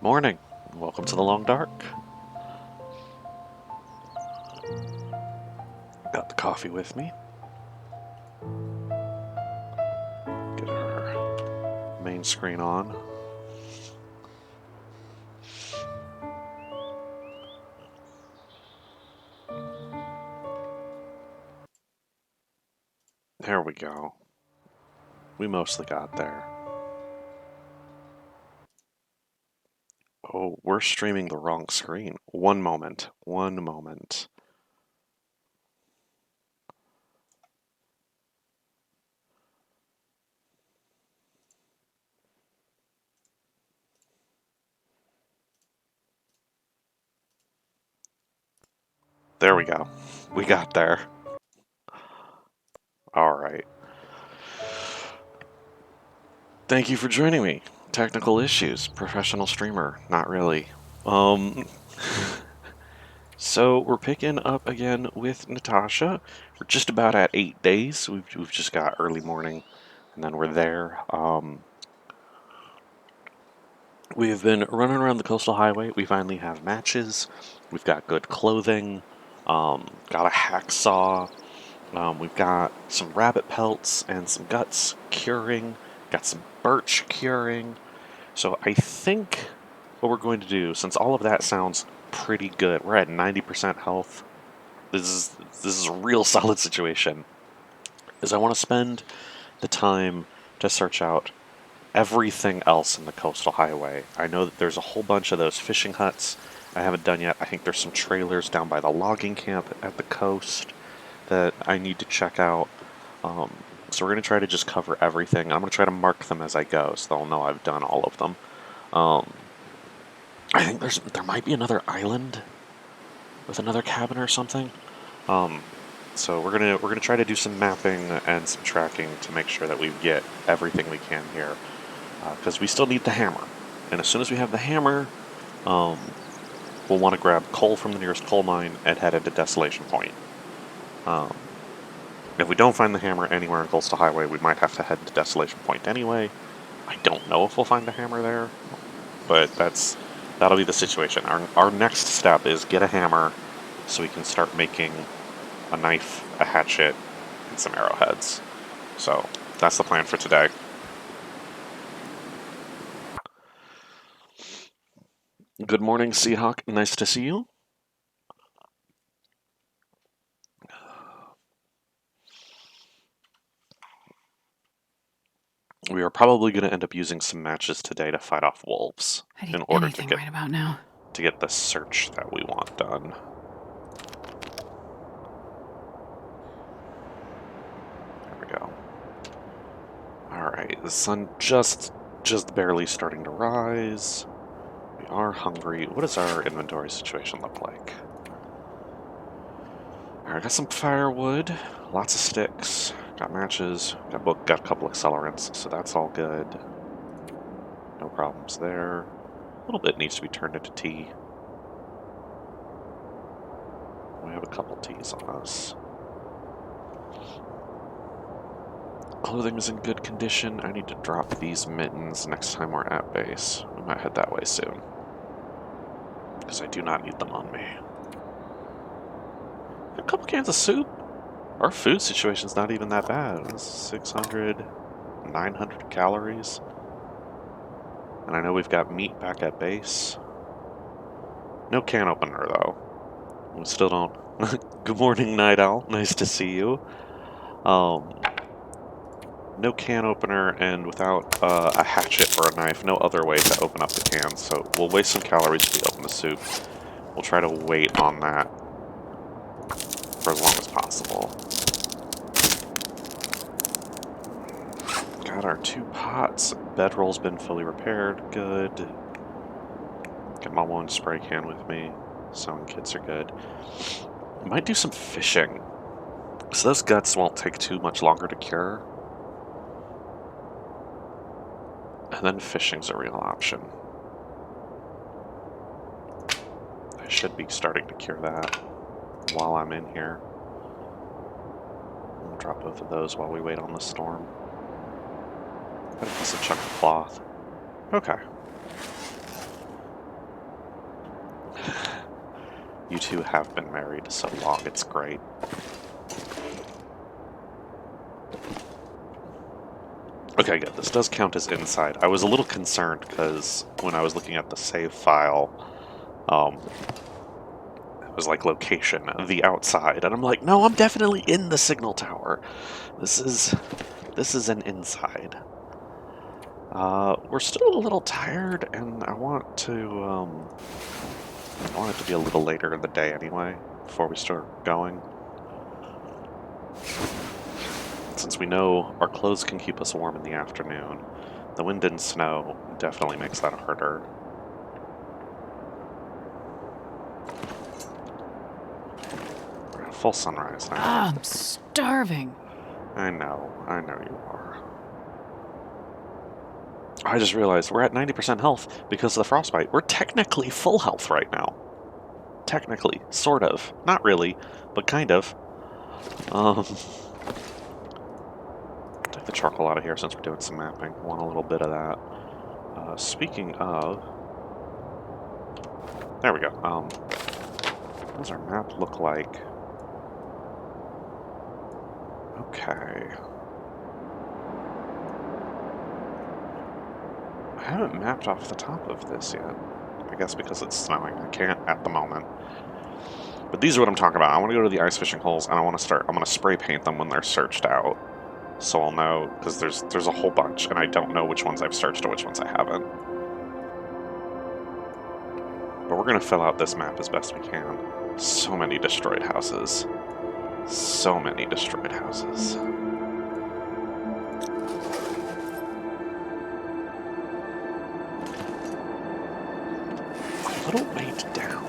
morning. Welcome to the Long Dark. Got the coffee with me. Get our main screen on. There we go. We mostly got there. Oh, we're streaming the wrong screen. One moment. One moment. There we go. We got there. Alright. Thank you for joining me. Technical issues. Professional streamer. Not really. So we're picking up again with Natasha. We're just about at 8 days. We've just got early morning, and then we're there. We have been running around the coastal highway. We finally have matches. We've got good clothing. Got a hacksaw. We've got some rabbit pelts and some guts curing. Got some birch curing. So I think what we're going to do, since all of that sounds pretty good, we're at 90% health. This is a real solid situation. Is I want to spend the time to search out everything else in the coastal highway. I know that there's a whole bunch of those fishing huts I haven't done yet. I think there's some trailers down by the logging camp at the coast that I need to check out. So we're going to try to just cover everything. I'm going to try to mark them as I go so they'll know I've done all of them. I think there might be another island with another cabin or something. So we're gonna try to do some mapping and some tracking to make sure that we get everything we can here, because we still need the hammer. And as soon as we have the hammer, we'll want to grab coal from the nearest coal mine and head into Desolation Point. If we don't find the hammer anywhere in Coastal Highway, we might have to head to Desolation Point anyway. I don't know if we'll find the hammer there, but that'll be the situation. Our next step is get a hammer so we can start making a knife, a hatchet, and some arrowheads. So that's the plan for today. Good morning, Seahawk. Nice to see you. We are probably going to end up using some matches today to fight off wolves in order to get right about now. To get the search that we want done. There we go. Alright, the sun just barely starting to rise. We are hungry. What does our inventory situation look like? Alright, got some firewood, lots of sticks, got matches, got a couple accelerants, so that's all good. No problems there. A little bit needs to be turned into tea. We have a couple teas on us. Clothing is in good condition. I need to drop these mittens next time we're at base. We might head that way soon, because I do not need them on me. A couple cans of soup. Our food situation's not even that bad. It's 600, 900 calories. And I know we've got meat back at base. No can opener, though. We still don't. Good morning, Night Owl. Nice to see you. No can opener, and without a hatchet or a knife, no other way to open up the can, so we'll waste some calories if we open the soup. We'll try to wait on that for as long as possible. Got our 2 pots. Bedroll's been fully repaired. Good. Get my 1 spray can with me. Sewing kits are good. Might do some fishing. So those guts won't take too much longer to cure. And then fishing's a real option. I should be starting to cure that while I'm in here. We'll drop both of those while we wait on the storm. Got a decent chunk of cloth. Okay. You two have been married so long, it's great. Okay, good. This does count as inside. I was a little concerned because when I was looking at the save file, it was like location, the outside, and I'm like, no, I'm definitely in the signal tower. This is an inside. We're still a little tired, and I want it to be a little later in the day anyway, before we start going. Since we know our clothes can keep us warm in the afternoon, the wind and snow definitely makes that harder. We're at full sunrise now. I'm starving. I know you are. I just realized we're at 90% health because of the frostbite. We're technically full health right now. Technically. Sort of. Not really, but kind of. Take the charcoal out of here since we're doing some mapping. Want a little bit of that. Speaking of... There we go. What does our map look like? Okay. I haven't mapped off the top of this yet. I guess because it's snowing. I can't at the moment. But these are what I'm talking about. I want to go to the ice fishing holes, and I'm going to spray paint them when they're searched out. So I'll know, because there's a whole bunch, and I don't know which ones I've searched or which ones I haven't. But we're going to fill out this map as best we can. So many destroyed houses. So many destroyed houses. A little weight down.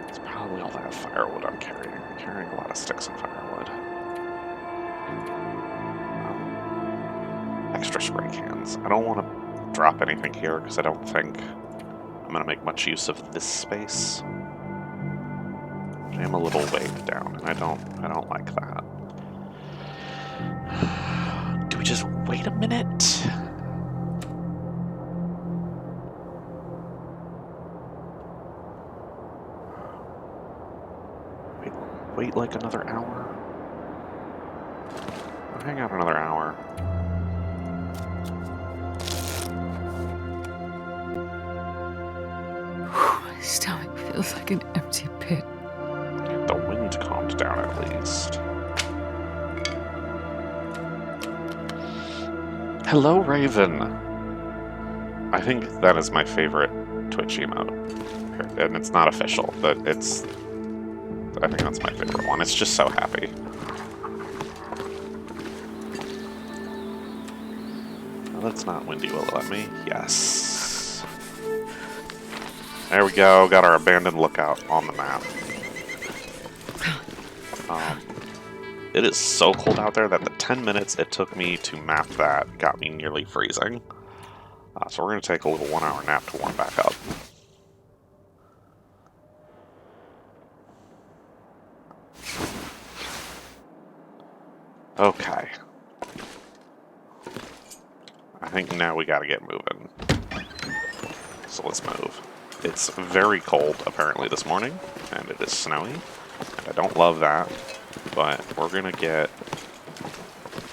It's probably all that firewood I'm carrying. I'm carrying a lot of sticks and firewood. Extra spray cans. I don't want to drop anything here because I don't think I'm going to make much use of this space. I am a little weighed down, and I don't like that. Do we just wait a minute? Wait like another hour? I'll hang out another hour. My stomach feels like an empty pit. The wind calmed down at least. Hello, Raven! I think that is my favorite Twitch emote. And it's not official, but I think that's my favorite one. It's just so happy. Well, that's not windy, will it let me? Yes. There we go, got our abandoned lookout on the map. It is so cold out there that the 10 minutes it took me to map that got me nearly freezing. So we're going to take a little 1 hour nap to warm back up. Okay. I think now we gotta get moving. So let's move. It's very cold, apparently, this morning, and it is snowy, and I don't love that, but we're gonna get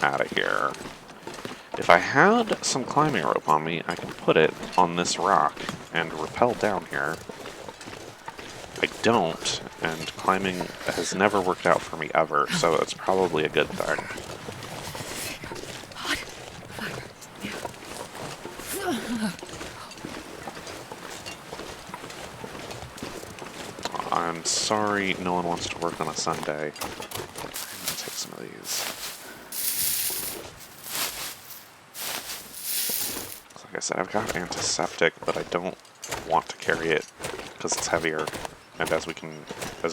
out of here. If I had some climbing rope on me, I could put it on this rock and rappel down here. I don't, and climbing has never worked out for me ever, so it's probably a good thing. I'm sorry no one wants to work on a Sunday. I'm gonna take some of these. Like I said, I've got antiseptic, but I don't want to carry it because it's heavier. And as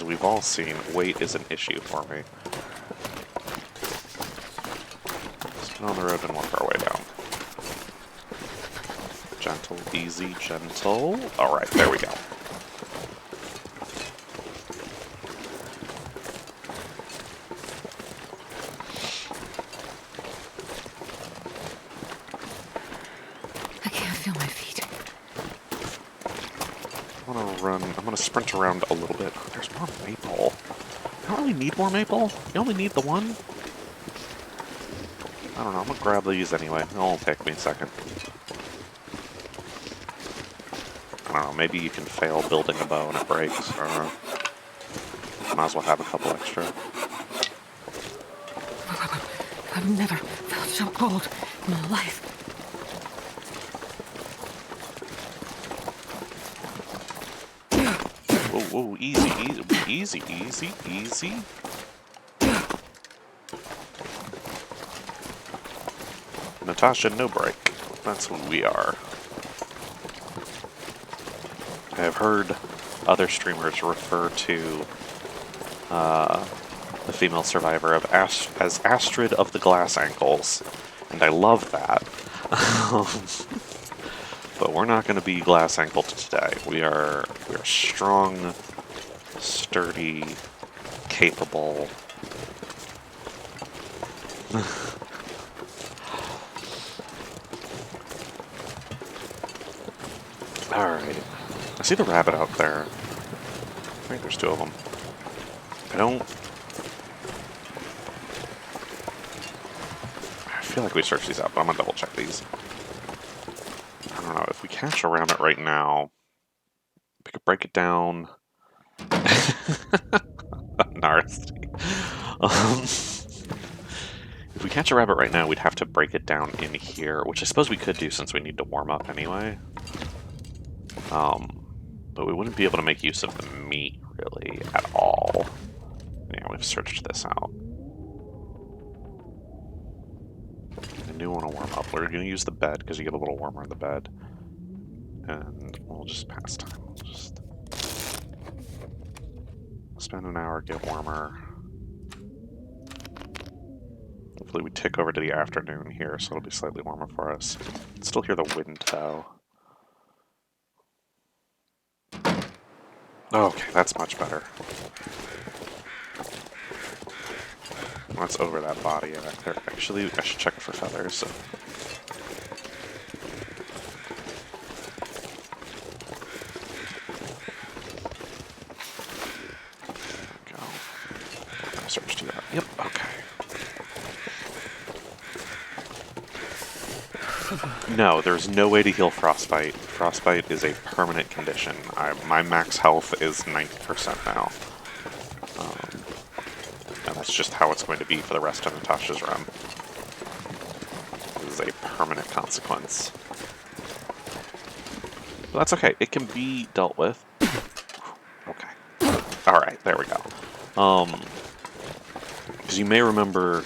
we've all seen, weight is an issue for me. Let's get on the road and work our way down. Gentle, easy, gentle. Alright, there we go. I can't feel my feet. I want to I'm gonna sprint around a little bit. Oh, there's more maple. I don't really need more maple. You only need the one. I don't know, I'm gonna grab these anyway. It won't take me a second. I don't know, maybe you can fail building a bow and it breaks. I don't know. Might as well have a couple extra. I've never felt so cold in my life. Whoa, whoa, easy, easy, easy, easy. Natasha, no break. That's who we are. I have heard other streamers refer to the female survivor of as Astrid of the Glass Ankles, and I love that. But we're not going to be glass ankled today. We are strong, sturdy, capable. Alright. I see the rabbit out there. I think there's two of them. I feel like we searched these out, but I'm gonna double check these. I don't know, if we catch a rabbit right now, we could break it down. Nasty. If we catch a rabbit right now, we'd have to break it down in here, which I suppose we could do since we need to warm up anyway. But we wouldn't be able to make use of the meat, really, at all. Yeah, we've searched this out. I do want to warm up. We're going to use the bed, because you get a little warmer in the bed. And we'll just pass time. We'll just spend an hour, get warmer. Hopefully we tick over to the afternoon here, so it'll be slightly warmer for us. Still hear the wind, though. Okay, that's much better. That's over that body. Actually, I should check for feathers. There we go. Search to that. Yep, okay. No, there's no way to heal frostbite. Frostbite is a permanent condition. My max health is 90% now. And that's just how it's going to be for the rest of Natasha's run. This is a permanent consequence. But that's okay. It can be dealt with. Okay. Alright, there we go. Because you may remember,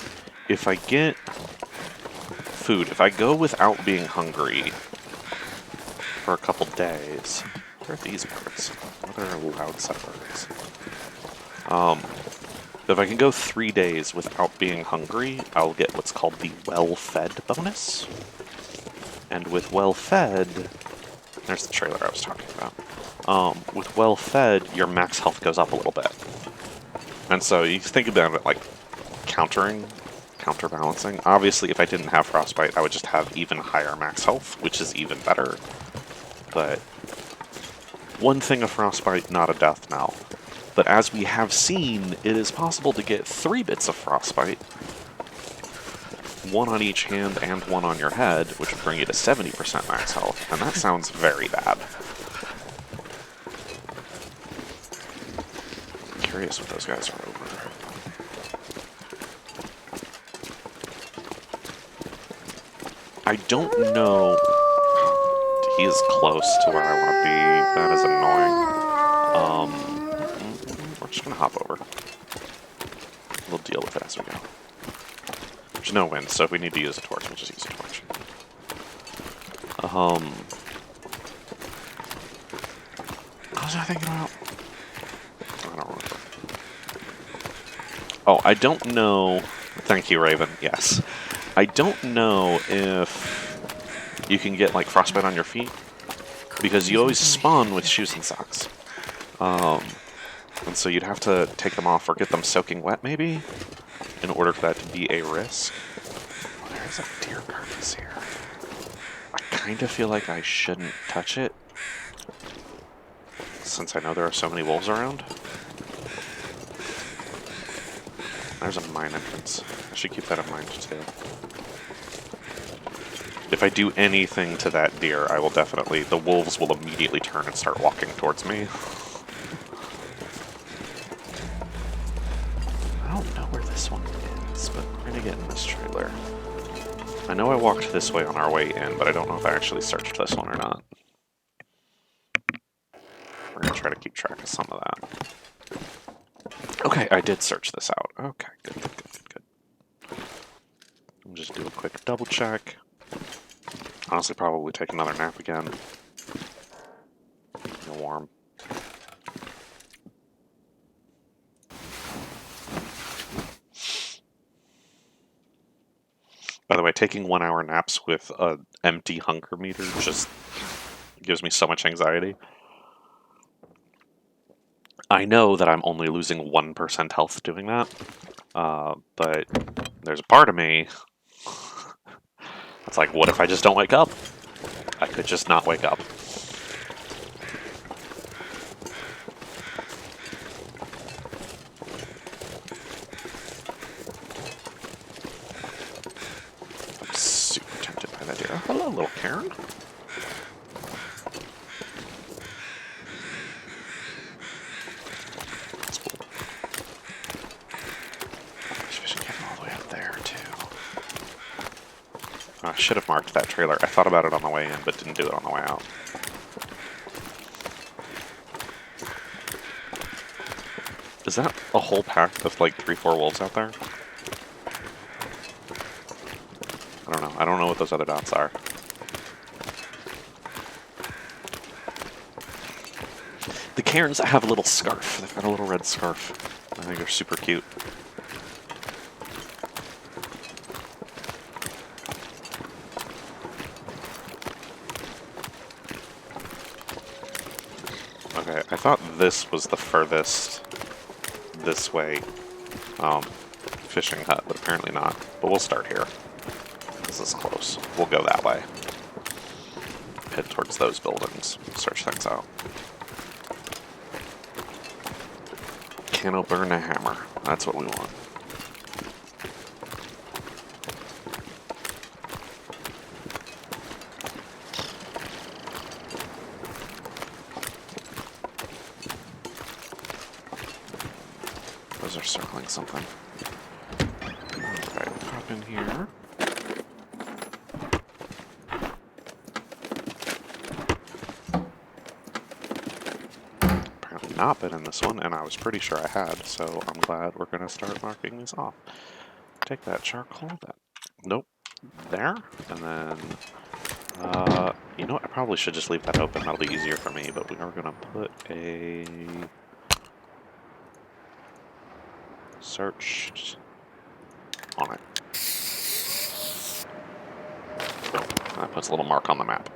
if I get food, if I go without being hungry for a couple days... Where are these birds? What are loud set birds? If I can go 3 days without being hungry, I'll get what's called the well-fed bonus. And with well-fed... There's the trailer I was talking about. With well-fed, your max health goes up a little bit. And so you think about it like counterbalancing. Obviously, if I didn't have frostbite, I would just have even higher max health, which is even better. But one thing of frostbite, not a death knell. But as we have seen, it is possible to get 3 bits of frostbite, 1 on each hand and 1 on your head, which would bring you to 70% max health, and that sounds very bad. I'm curious what those guys are over. I don't know. He is close to where I want to be. That is annoying. We're just gonna hop over. We'll deal with it as we go. There's no wind, so if we need to use a torch, we'll just use a torch. What was I thinking about? I don't remember. Oh, I don't know. Thank you, Raven. Yes. I don't know if you can get, like, frostbite on your feet, because you always spawn with shoes and socks. And so you'd have to take them off or get them soaking wet, maybe, in order for that to be a risk. Oh, there's a deer carcass here. I kind of feel like I shouldn't touch it. since I know there are so many wolves around. There's a mine entrance. I should keep that in mind too. If I do anything to that deer, I will definitely... the wolves will immediately turn and start walking towards me. I don't know where this one is, but we're gonna get in this trailer. I know I walked this way on our way in, but I don't know if I actually searched this one or not. We're gonna try to keep track of some of that. Okay, I did search this out. Okay, good, good, good, good, good. I'll just do a quick double check. Honestly, probably take another nap again. Feel warm. By the way, taking 1 hour naps with an empty hunger meter just gives me so much anxiety. I know that I'm only losing 1% health doing that, but there's a part of me that's like, what if I just don't wake up? I could just not wake up. I'm super tempted by that deer. Oh, hello, little Karen. That's cool. Fish getting all the way up there, too. I should have marked that trailer. I thought about it on the way in, but didn't do it on the way out. Is that a whole pack of like 3-4 wolves out there? I don't know. I don't know what those other dots are. The Cairns have a little scarf. They've got a little red scarf. I think they're super cute. Okay, I thought this was the furthest this way fishing hut, but apparently not. But we'll start here. This is close. We'll go that way. Head towards those buildings. Search things out. Can open a hammer. That's what we want. Those are circling something. Alright, pop in here. Apparently not been in this one, and I was pretty sure I had, so I'm glad we're going to start marking these off. Take that charcoal, that... Nope. There, and then... you know what? I probably should just leave that open. That'll be easier for me, but we are going to put a... search on it. Boom. That puts a little mark on the map.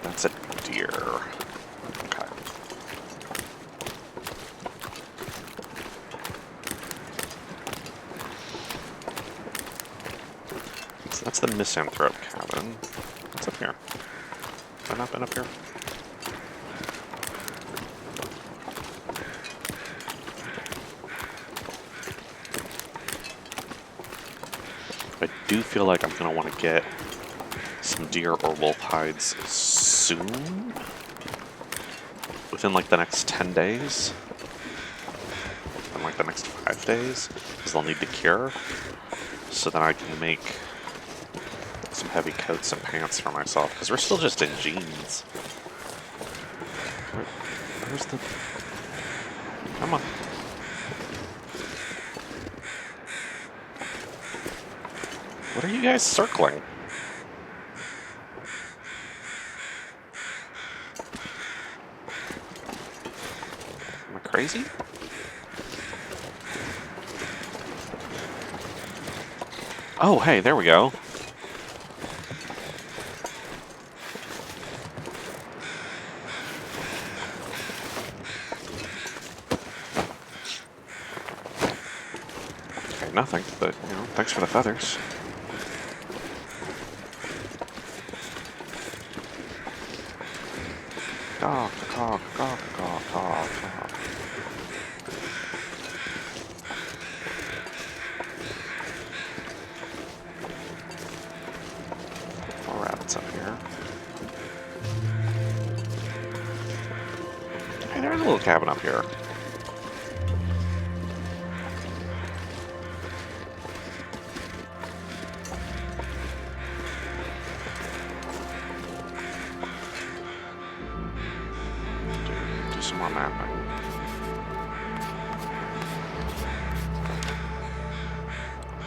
That's a deer. Okay. So that's the misanthrope cabin. What's up here? Have I not been up here? I do feel like I'm going to want to get some deer or wolf hides soon. Within like the next 10 days. In like the next 5 days. Because they'll need to cure. So then I can make some heavy coats and pants for myself. Because we're still just in jeans. Where's the... Come on. What are you guys circling? Am I crazy? Oh, hey, there we go. Okay, nothing, but, you know, thanks for the feathers. caw, caw, caw, caw, caw, caw. More rabbits up here. Hey, there's a little cabin up here. Do some more mapping.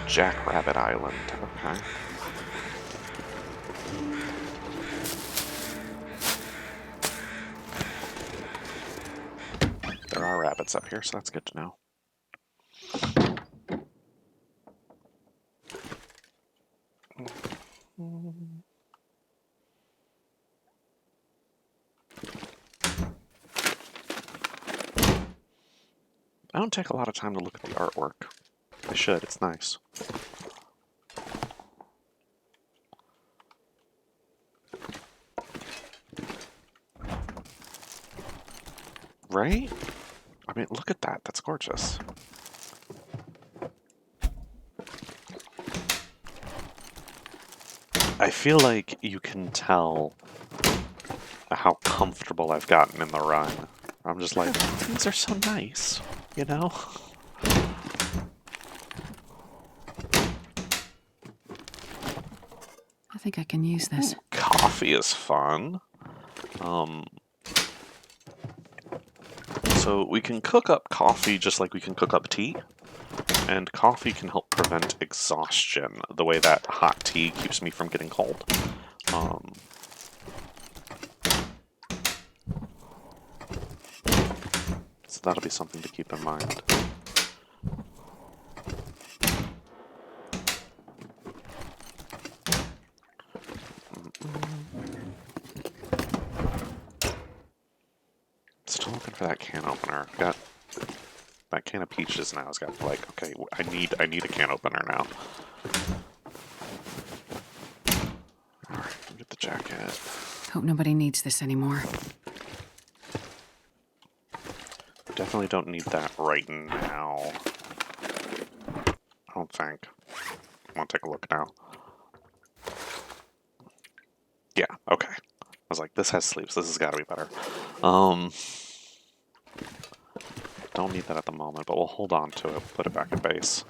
Jackrabbit Island. Okay. There are rabbits up here, so that's good to know. I don't take a lot of time to look at the artwork. I should, it's nice. Right? I mean, look at that. That's gorgeous. I feel like you can tell how comfortable I've gotten in the run. I'm just like, things are so nice, you know? I think I can use this. Coffee is fun. So we can cook up coffee just like we can cook up tea. And coffee can help prevent exhaustion, the way that hot tea keeps me from getting cold. So that'll be something to keep in mind. Still looking for that can opener. Got that can of peaches now. Has got like, okay, I need a can opener now. All right, get the jacket. Hope nobody needs this anymore. Definitely don't need that right now. I don't think. I'm gonna take a look now. Yeah, okay. I was like, this has sleeves. This has got to be better. Don't need that at the moment, but we'll hold on to it. Put it back in base.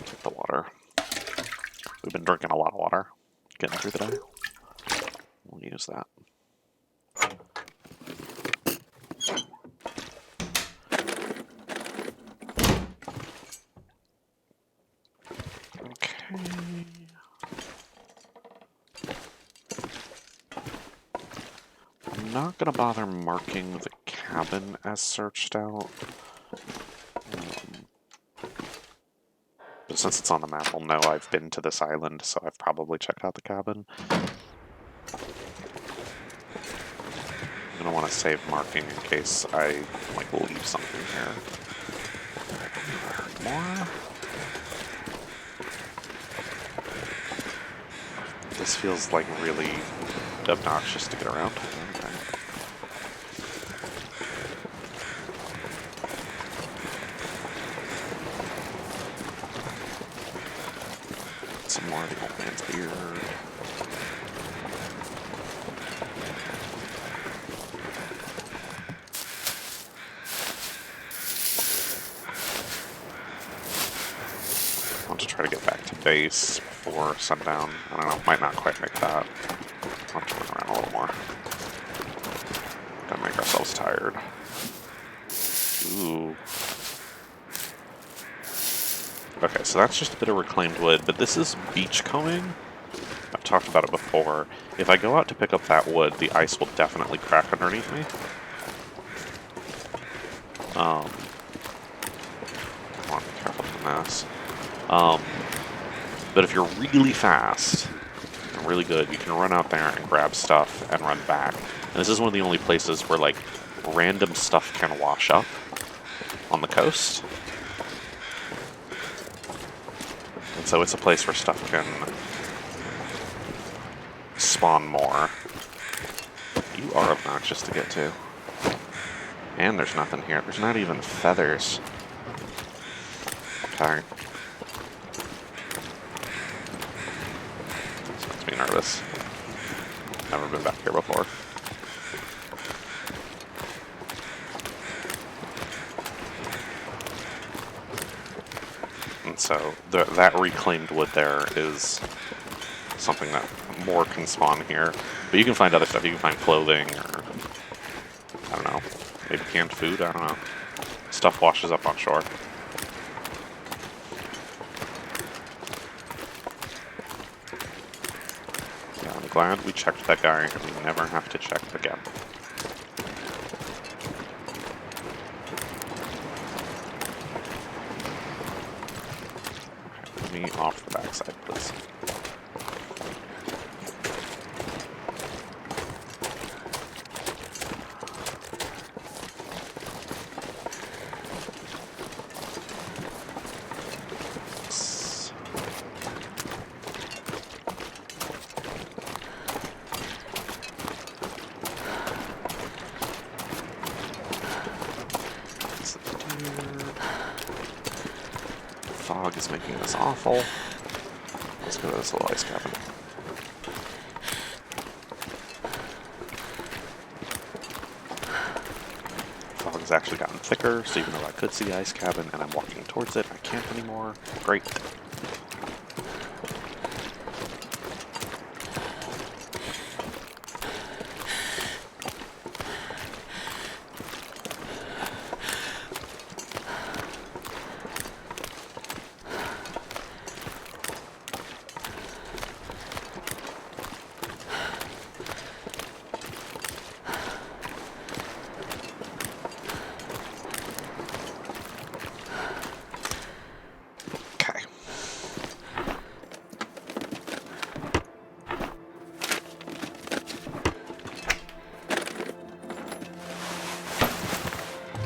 Take the water. We've been drinking a lot of water. Getting through the day. We'll use that. I'm not gonna bother marking the cabin as searched out. But since it's on the map, I'll know I've been to this island, so I've probably checked out the cabin. I'm gonna want to save marking in case I like leave something here. More. This feels like really obnoxious to get around. Okay. Some more of the old man's beard. I want to try to get back to base before sundown. I don't know, might not quite make that. I'll have to run around a little more. Don't make ourselves tired. Ooh. Okay, so that's just a bit of reclaimed wood, but this is beachcombing. I've talked about it before. If I go out to pick up that wood, the ice will definitely crack underneath me. I want to be careful from this. But if you're really fast and really good, you can run out there and grab stuff and run back. And this is one of the only places where, like, random stuff can wash up on the coast. And so it's a place where stuff can spawn more. You are obnoxious to get to. And there's nothing here. There's not even feathers. Okay. This makes me nervous. Never been back here before. And so that reclaimed wood there is something that more can spawn here. But you can find other stuff. You can find clothing or, I don't know, maybe canned food? I don't know. Stuff washes up on shore. Yeah, I'm glad we checked that guy and we never have to check again. Okay, let me off the backside, please. Fog is making this awful. Let's go to this little ice cabin. Fog has actually gotten thicker, so even though I could see the ice cabin and I'm walking towards it, I can't anymore. Great.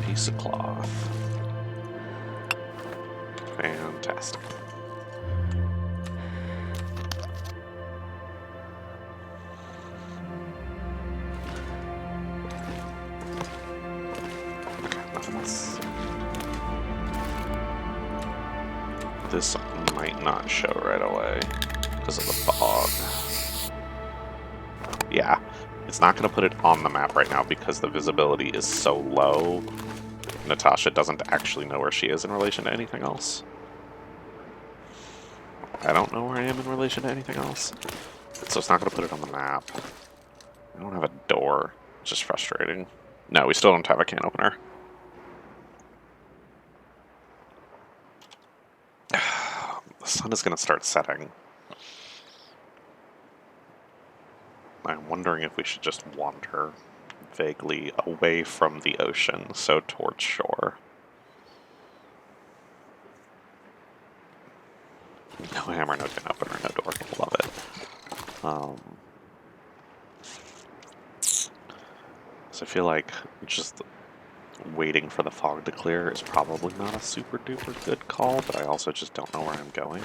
Piece of cloth. Fantastic. Okay, nothing else. This might not show right away because of the fog. Yeah, it's not going to put it on the map right now because the visibility is so low. Natasha doesn't actually know where she is in relation to anything else. I don't know where I am in relation to anything else. So it's not going to put it on the map. I don't have a door, which is frustrating. No, we still don't have a can opener. The sun is going to start setting. I'm wondering if we should just wander vaguely away from the ocean, so towards shore. No hammer, no can opener, no door. Love it. So I feel like just waiting for the fog to clear is probably not a super duper good call, but I also just don't know where I'm going.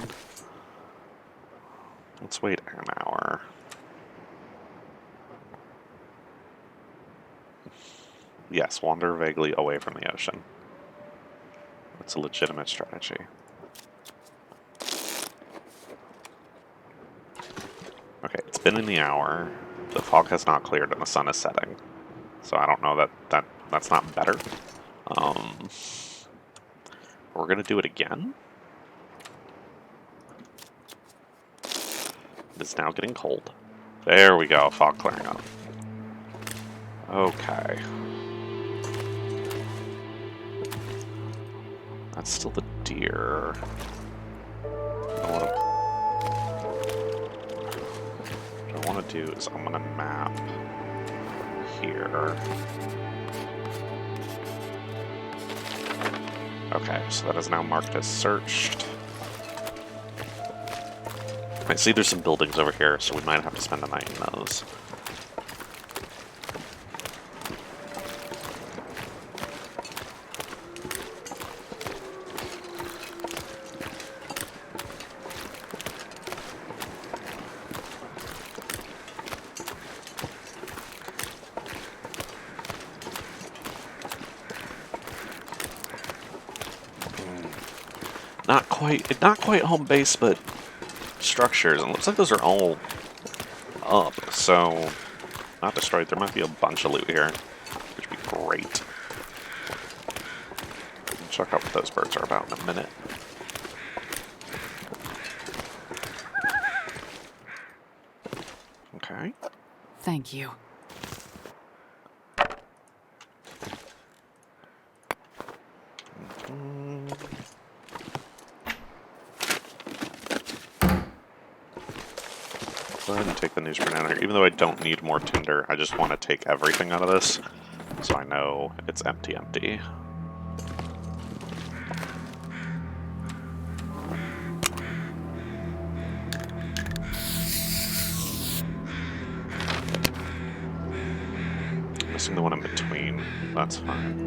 Let's wait an hour. Yes, wander vaguely away from the ocean. That's a legitimate strategy. Okay, it's been in the hour. The fog has not cleared and the sun is setting. So I don't know that's not better. We're gonna do it again. It's now getting cold. There we go, fog clearing up. Okay. That's still the deer. What I want to do is I'm going to map here. Okay, so that is now marked as searched. I see there's some buildings over here, so we might have to spend the night in those. Not quite home base, but structures. And it looks like those are all up, so not destroyed. There might be a bunch of loot here, which would be great. I'll check out what those birds are about in a minute. Okay. Thank you. Go ahead and take the newsprint out of here. Even though I don't need more tinder, I just want to take everything out of this, so I know it's empty. Missing the one in between. That's fine.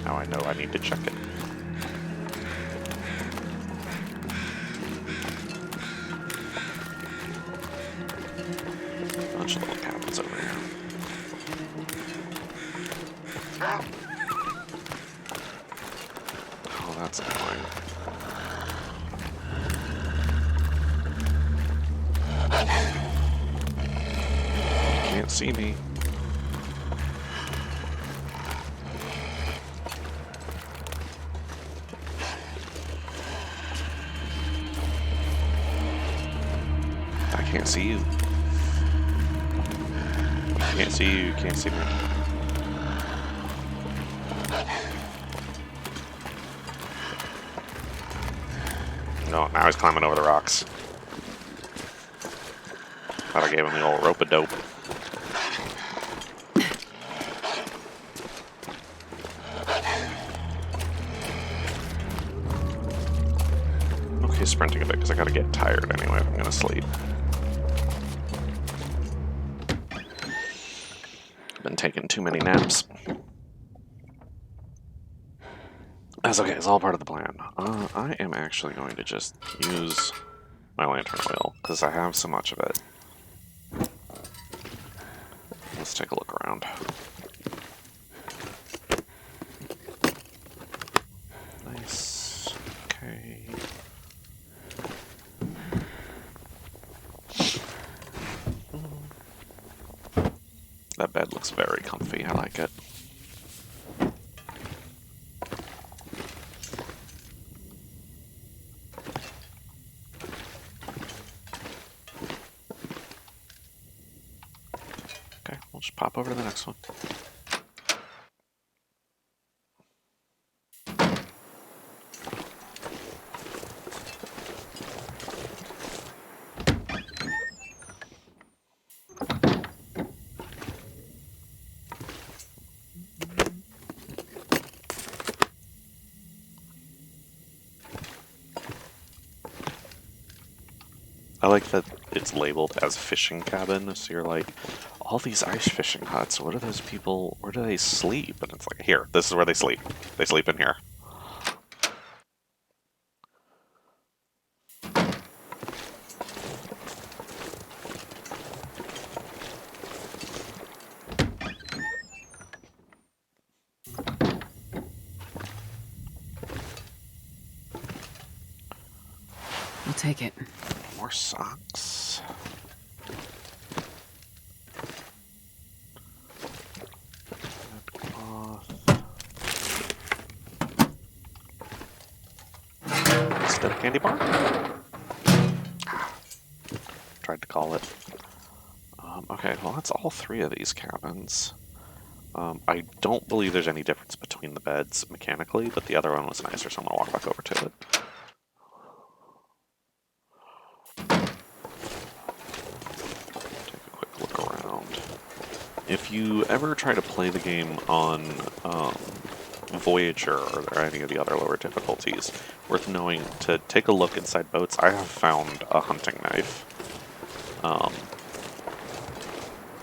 Now I know I need to check it. Bunch of little cabins over here. Oh, that's annoying. You can't see me. I can't see you. Can't see you, can't see me. No, now he's climbing over the rocks. Thought I gave him the old rope-a-dope. Okay, sprinting a bit because I gotta get tired anyway if I'm gonna sleep. Been taking too many naps. That's okay, it's all part of the plan. I am actually going to just use my lantern oil, because I have so much of it. Let's take a look around. Nice. Okay. That bed looks very comfy, I like it. Okay, we'll just pop over to the next one. I like that it's labeled as fishing cabin, so you're like, all these ice fishing huts, what are those people, where do they sleep? And it's like, here, this is where they sleep. They sleep in here. I'll take it. More socks. Instead of candy bar? Tried to call it. Okay, well that's all three of these cabins. I don't believe there's any difference between the beds mechanically, but the other one was nicer, so I'm gonna walk back over to it. Take a quick look around. If you ever try to play the game on Voyager or any of the other lower difficulties, worth knowing to take a look inside boats. I have found a hunting knife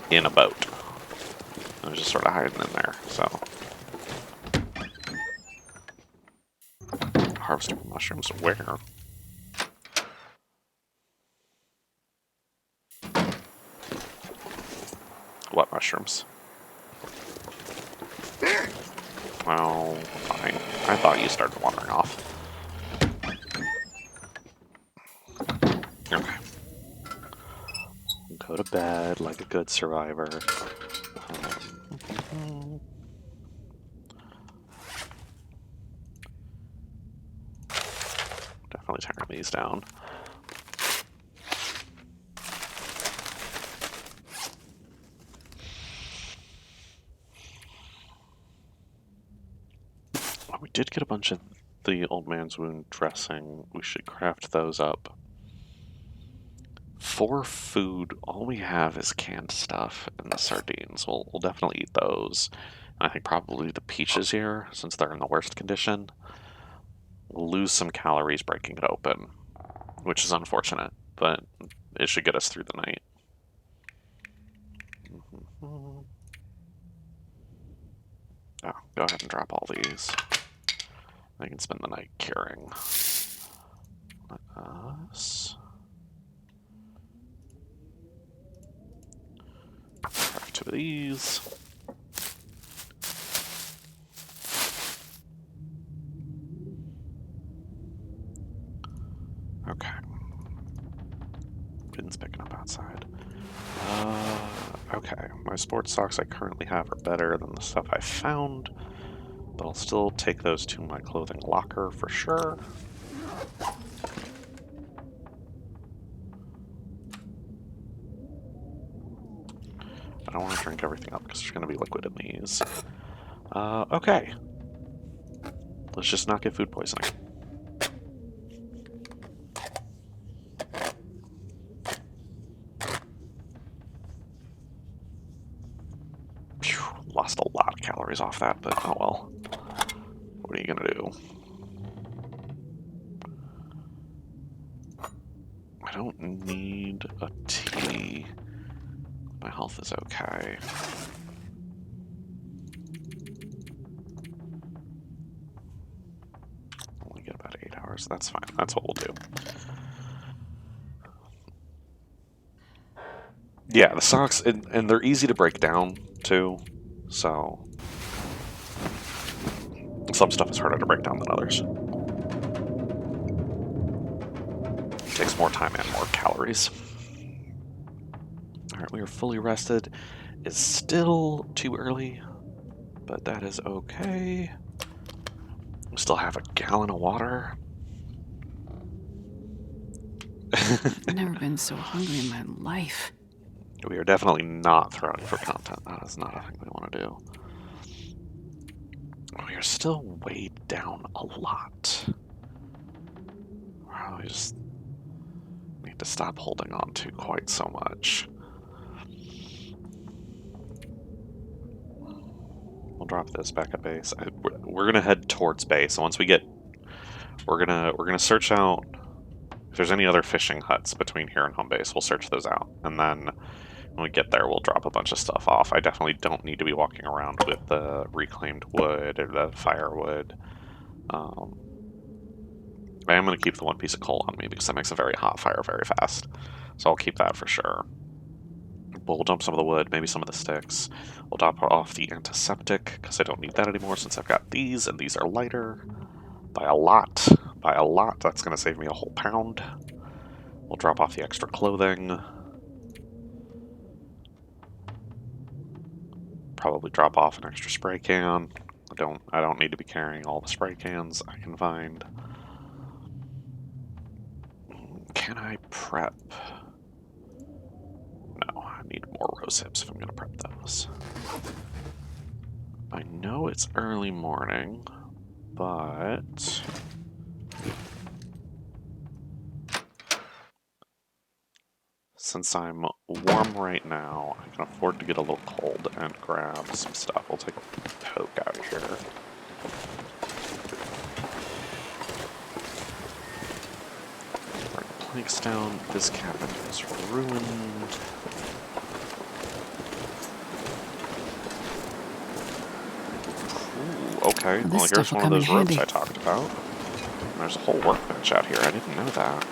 in a boat. I was just sort of hiding in there, so. Harvestable mushrooms, where? What mushrooms? Well, fine. I thought you started wandering off. Okay. Go to bed like a good survivor. Definitely tearing these down. Oh, we did get a bunch of the old man's wound dressing. We should craft those up. For food, all we have is canned stuff and the sardines. We'll definitely eat those. I think probably the peaches here, since they're in the worst condition. We'll lose some calories breaking it open, which is unfortunate, but it should get us through the night. Oh, go ahead and drop all these. I can spend the night curing. Let us craft 2 of these. Okay. Wind's picking up outside. Okay. My sports socks I currently have are better than the stuff I found, but I'll still take those to my clothing locker for sure. I don't want to drink everything up because there's going to be liquid in these. Okay. Let's just not get food poisoning. Phew, lost a lot of calories off that, but oh well. What are you gonna do? I don't need a tea. My health is okay. Only get about 8 hours. That's fine. That's what we'll do. Yeah, the socks, and they're easy to break down, too. So, some stuff is harder to break down than others. It takes more time and more calories. Alright, we are fully rested. It's still too early, but that is okay. We still have a gallon of water. I've never been so hungry in my life. We are definitely not throwing for content. That is not a thing we want to do. We are still weighed down a lot. Wow, we just need to stop holding on to quite so much. We'll drop this back at base. We're gonna head towards base, and once we get, we're gonna search out if there's any other fishing huts between here and home base. We'll search those out, and then when we get there, we'll drop a bunch of stuff off. I definitely don't need to be walking around with the reclaimed wood or the firewood. I am going to keep the 1 piece of coal on me because that makes a very hot fire very fast. So I'll keep that for sure. We'll dump some of the wood, maybe some of the sticks. We'll drop off the antiseptic because I don't need that anymore since I've got these, and these are lighter. By a lot. By a lot. That's going to save me a whole pound. We'll drop off the extra clothing. Probably drop off an extra spray can. I don't need to be carrying all the spray cans I can find. Can I prep? No, I need more rose hips if I'm going to prep those. I know it's early morning, but since I'm warm right now, I can afford to get a little cold and grab some stuff. We'll take a poke out of here. Bring planks down. This cabin is ruined. Ooh, okay. Well, here's one of those ropes I talked about. And there's a whole workbench out here. I didn't know that.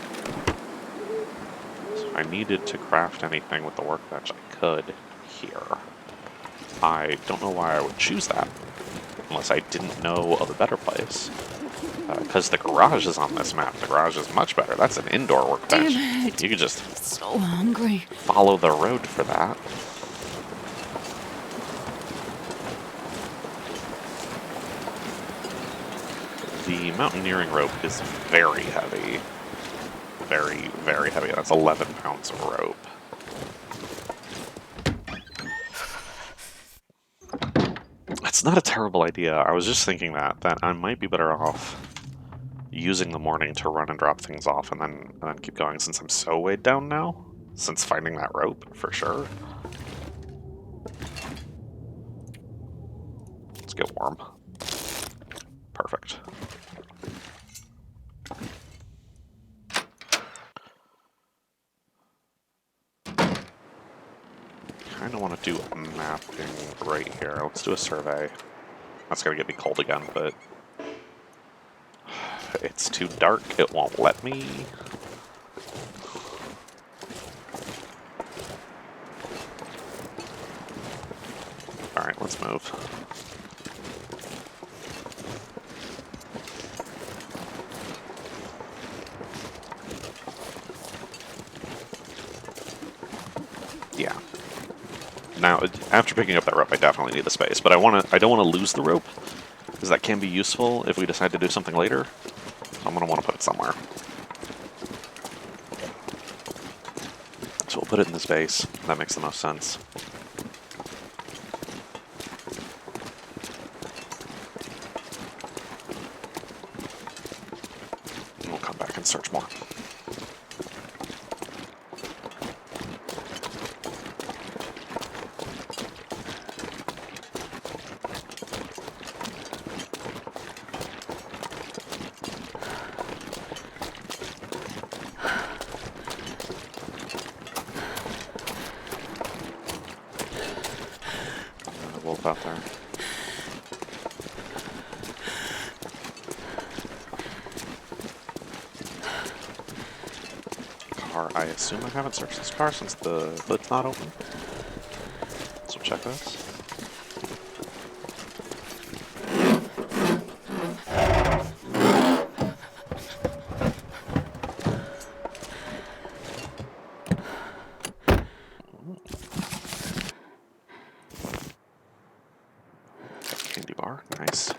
So if I needed to craft anything with the workbench, I could here. I don't know why I would choose that. unless I didn't know of a better place. Because the garage is on this map. The garage is much better. That's an indoor workbench. Damn it. You could just So hungry. follow the road for that. The mountaineering rope is very heavy. Very, very heavy. That's 11 pounds of rope. It's not a terrible idea. I was just thinking that I might be better off using the morning to run and drop things off and then keep going since I'm so weighed down now. Since finding that rope, for sure. Let's get warm. Perfect. Kind of want to do a mapping right here. Let's do a survey. That's gonna get me cold again, but it's too dark. It won't let me. All right, let's move. Yeah. Now, after picking up that rope, I definitely need the space, but I don't want to lose the rope, because that can be useful if we decide to do something later. So I'm going to want to put it somewhere. So we'll put it in the space. That makes the most sense. And we'll come back and search more. Wolf out there. Car, I assume I haven't searched this car since the hood's not open. So check this. Candy bar, nice.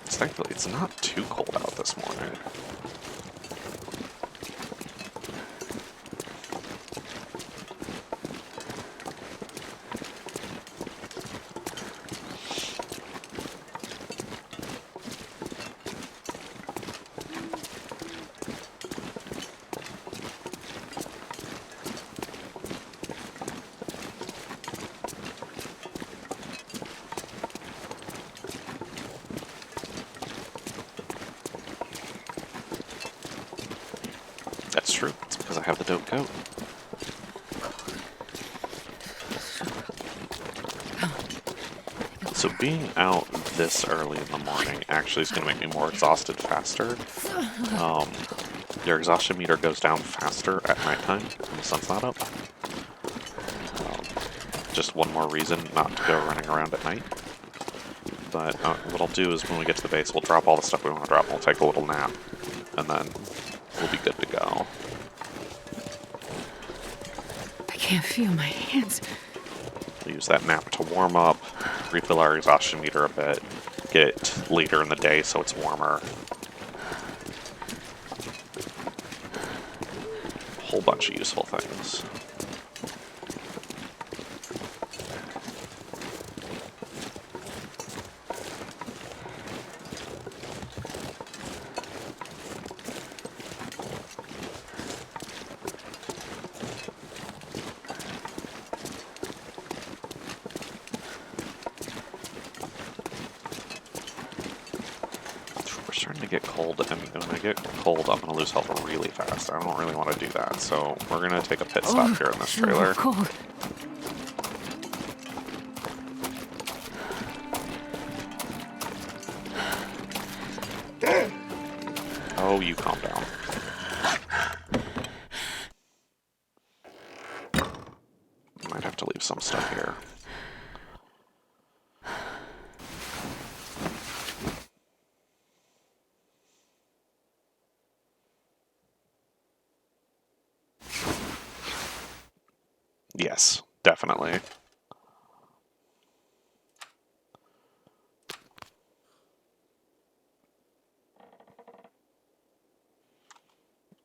Thankfully, it's not too cold out this morning. That's true. It's because I have the dope coat. So being out this early in the morning actually is going to make me more exhausted faster. Your exhaustion meter goes down faster at nighttime when the sun's not up. Just one more reason not to go running around at night. But what I'll do is when we get to the base, we'll drop all the stuff we want to drop, and we'll take a little nap, and then we'll be good to go. I can't feel my hands. We'll use that nap to warm up, refill our exhaustion meter a bit, get it later in the day so it's warmer. A whole bunch of useful things. Starting to get cold, and when I get cold, I'm going to lose health really fast. I don't really want to do that, so we're going to take a pit stop here in this trailer. Cold. Oh, you calm down. Might have to leave some stuff here. Yes, definitely.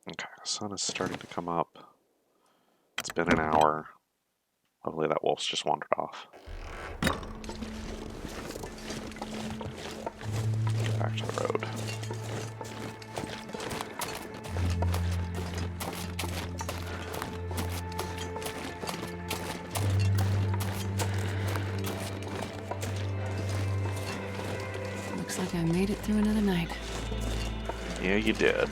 Okay, the sun is starting to come up. It's been an hour. Hopefully that wolf's just wandered off. Get back to the road. Looks like I made it through another night. Yeah, you did.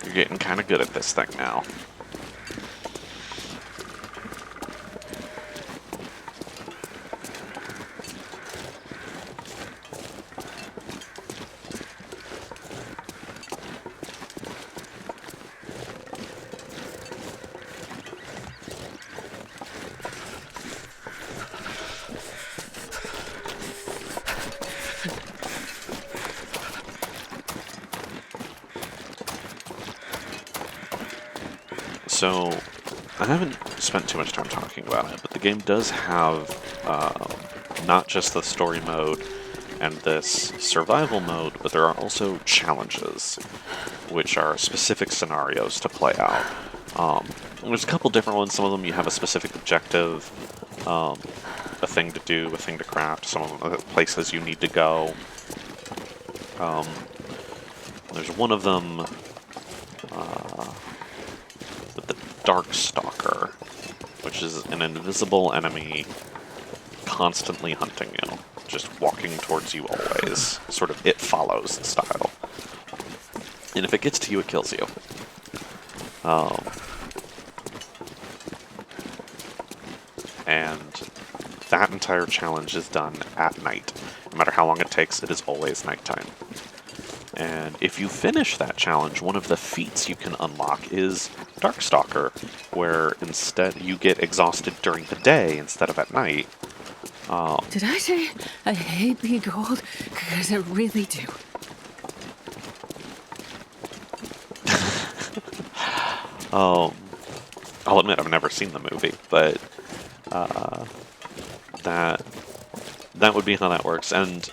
You're getting kind of good at this thing now. So, I haven't spent too much time talking about it, but the game does have not just the story mode and this survival mode, but there are also challenges, which are specific scenarios to play out. There's a couple different ones. Some of them you have a specific objective, a thing to do, a thing to craft, some of them are places you need to go. There's one of them with the Dark Stalker, which is an invisible enemy constantly hunting you, just walking towards you always, sort of It Follows style. And if it gets to you, it kills you. And that entire challenge is done at night. No matter how long it takes, it is always nighttime. And if you finish that challenge, one of the feats you can unlock is Darkstalker, where instead you get exhausted during the day instead of at night. Did I say I hate being cold? Because I really do. I'll admit I've never seen the movie, but that would be how that works. And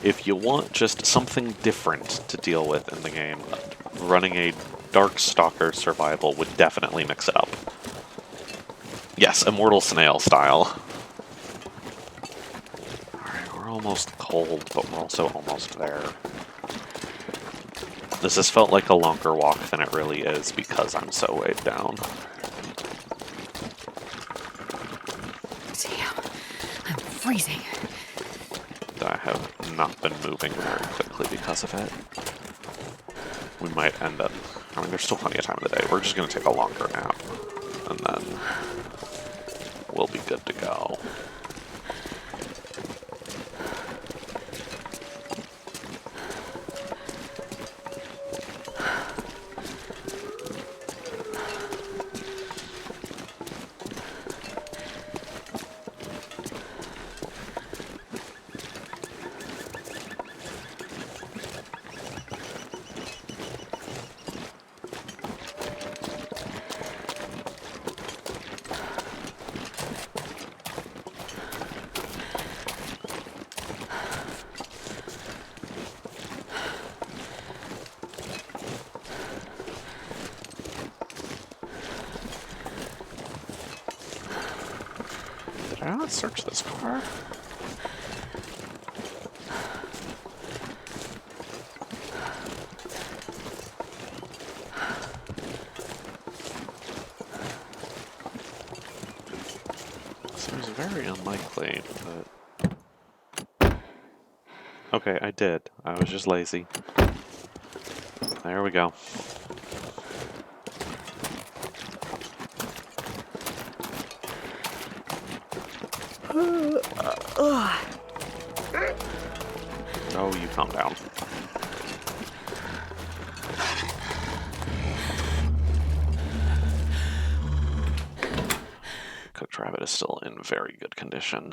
if you want just something different to deal with in the game, running a Darkstalker survival would definitely mix it up. Yes, Immortal Snail style. Alright, we're almost cold, but we're also almost there. This has felt like a longer walk than it really is because I'm so weighed down. Damn, I'm freezing. I have not been moving very quickly because of it. We might end up... I mean, there's still plenty of time of the day. We're just going to take a longer nap, and then we'll be good to go. Did I not search this car? Seems very unlikely, but... Okay, I did. I was just lazy. There we go. Oh, you calm down. Cooked rabbit is still in very good condition.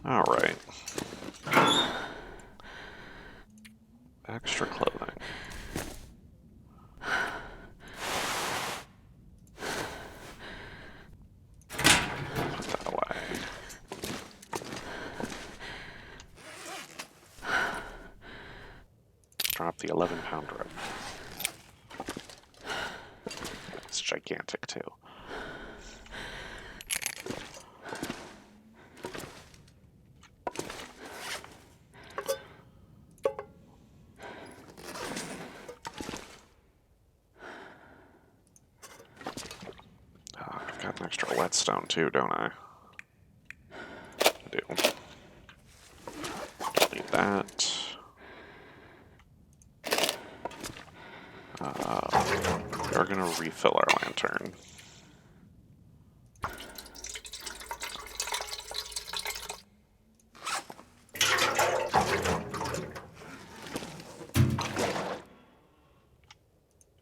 Alright. Extra clothing. Put that away. Drop the 11-pound rib. It's gigantic, too. I've got an extra whetstone, too, don't I? I do. Don't need that. We are going to refill our lantern.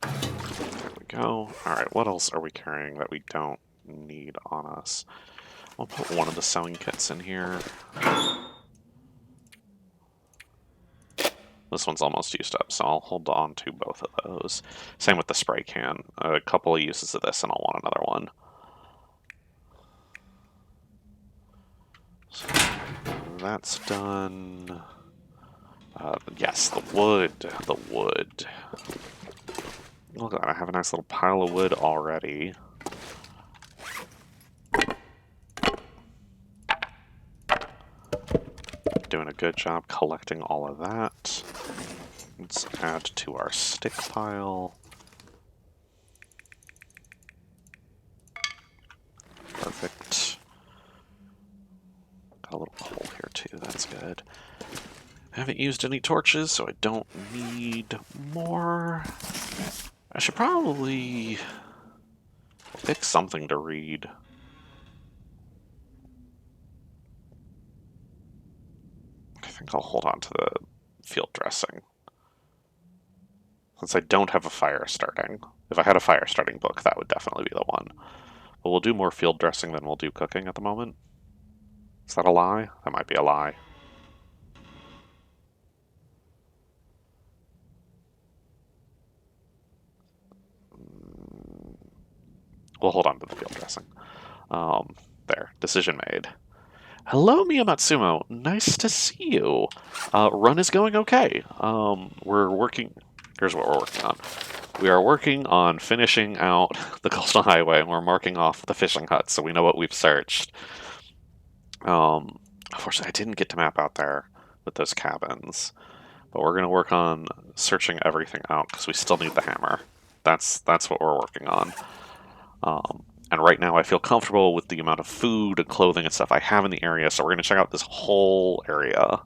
There we go. Alright, what else are we carrying that we don't need on us? I'll put one of the sewing kits in here. This one's almost used up, so I'll hold on to both of those. Same with the spray can. A couple of uses of this, and I'll want another one. So that's done. Yes, the wood. The wood. Look at that, I have a nice little pile of wood already. Doing a good job collecting all of that. Let's add to our stick pile. Perfect. Got a little coal here too, that's good. I haven't used any torches, so I don't need more. I should probably pick something to read. I think I'll hold on to the field dressing. Since I don't have a fire starting. If I had a fire starting book, that would definitely be the one. But we'll do more field dressing than we'll do cooking at the moment. Is that a lie? That might be a lie. We'll hold on to the field dressing. There. Decision made. Hello, Miyamatsumo. Nice to see you. Run is going okay. We're working... Here's what we're working on. We are working on finishing out the coastal highway, and we're marking off the fishing huts, so we know what we've searched. Unfortunately, I didn't get to map out there with those cabins, but we're going to work on searching everything out, because we still need the hammer. That's what we're working on. And right now I feel comfortable with the amount of food and clothing and stuff I have in the area, so we're going to check out this whole area.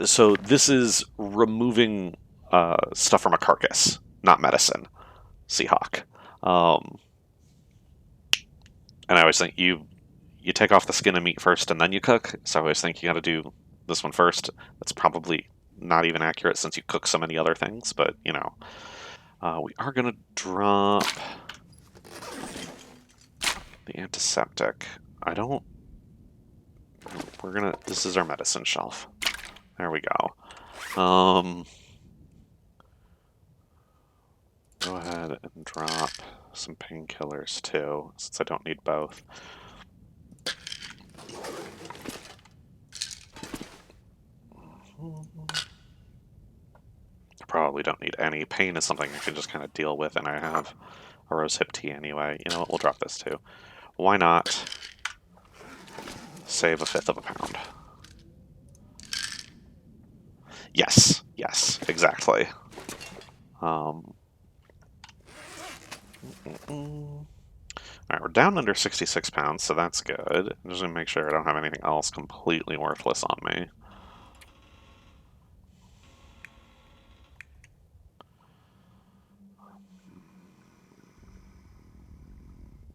So this is removing stuff from a carcass, not medicine. Seahawk. And I always think you take off the skin and meat first and then you cook, so I always think you got to do this one first. That's probably not even accurate since you cook so many other things, but, you know. We are going to drop the antiseptic. This is our medicine shelf. There we go. Go ahead and drop some painkillers too, since I don't need both. Probably don't need any. Pain is something I can just kind of deal with, and I have a rose hip tea anyway. You know what, we'll drop this too. Why not save 1/5 of a pound? Yes, exactly. Alright, we're down under 66 pounds, so that's good. I'm just going to make sure I don't have anything else completely worthless on me.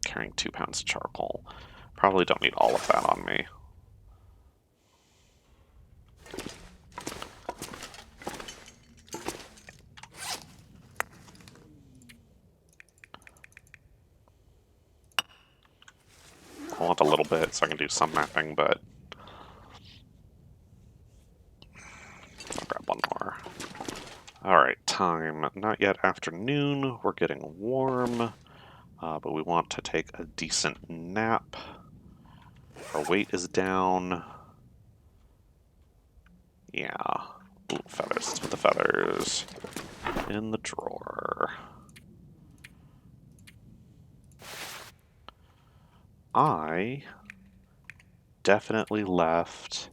Carrying 2 pounds of charcoal. Probably don't need all of that on me. I want a little bit so I can do some mapping, but I'll grab one more. Alright, time. Not yet afternoon. We're getting warm, but we want to take a decent nap. Our weight is down. Yeah. Ooh, feathers. Let's put the feathers in the drawer. I definitely left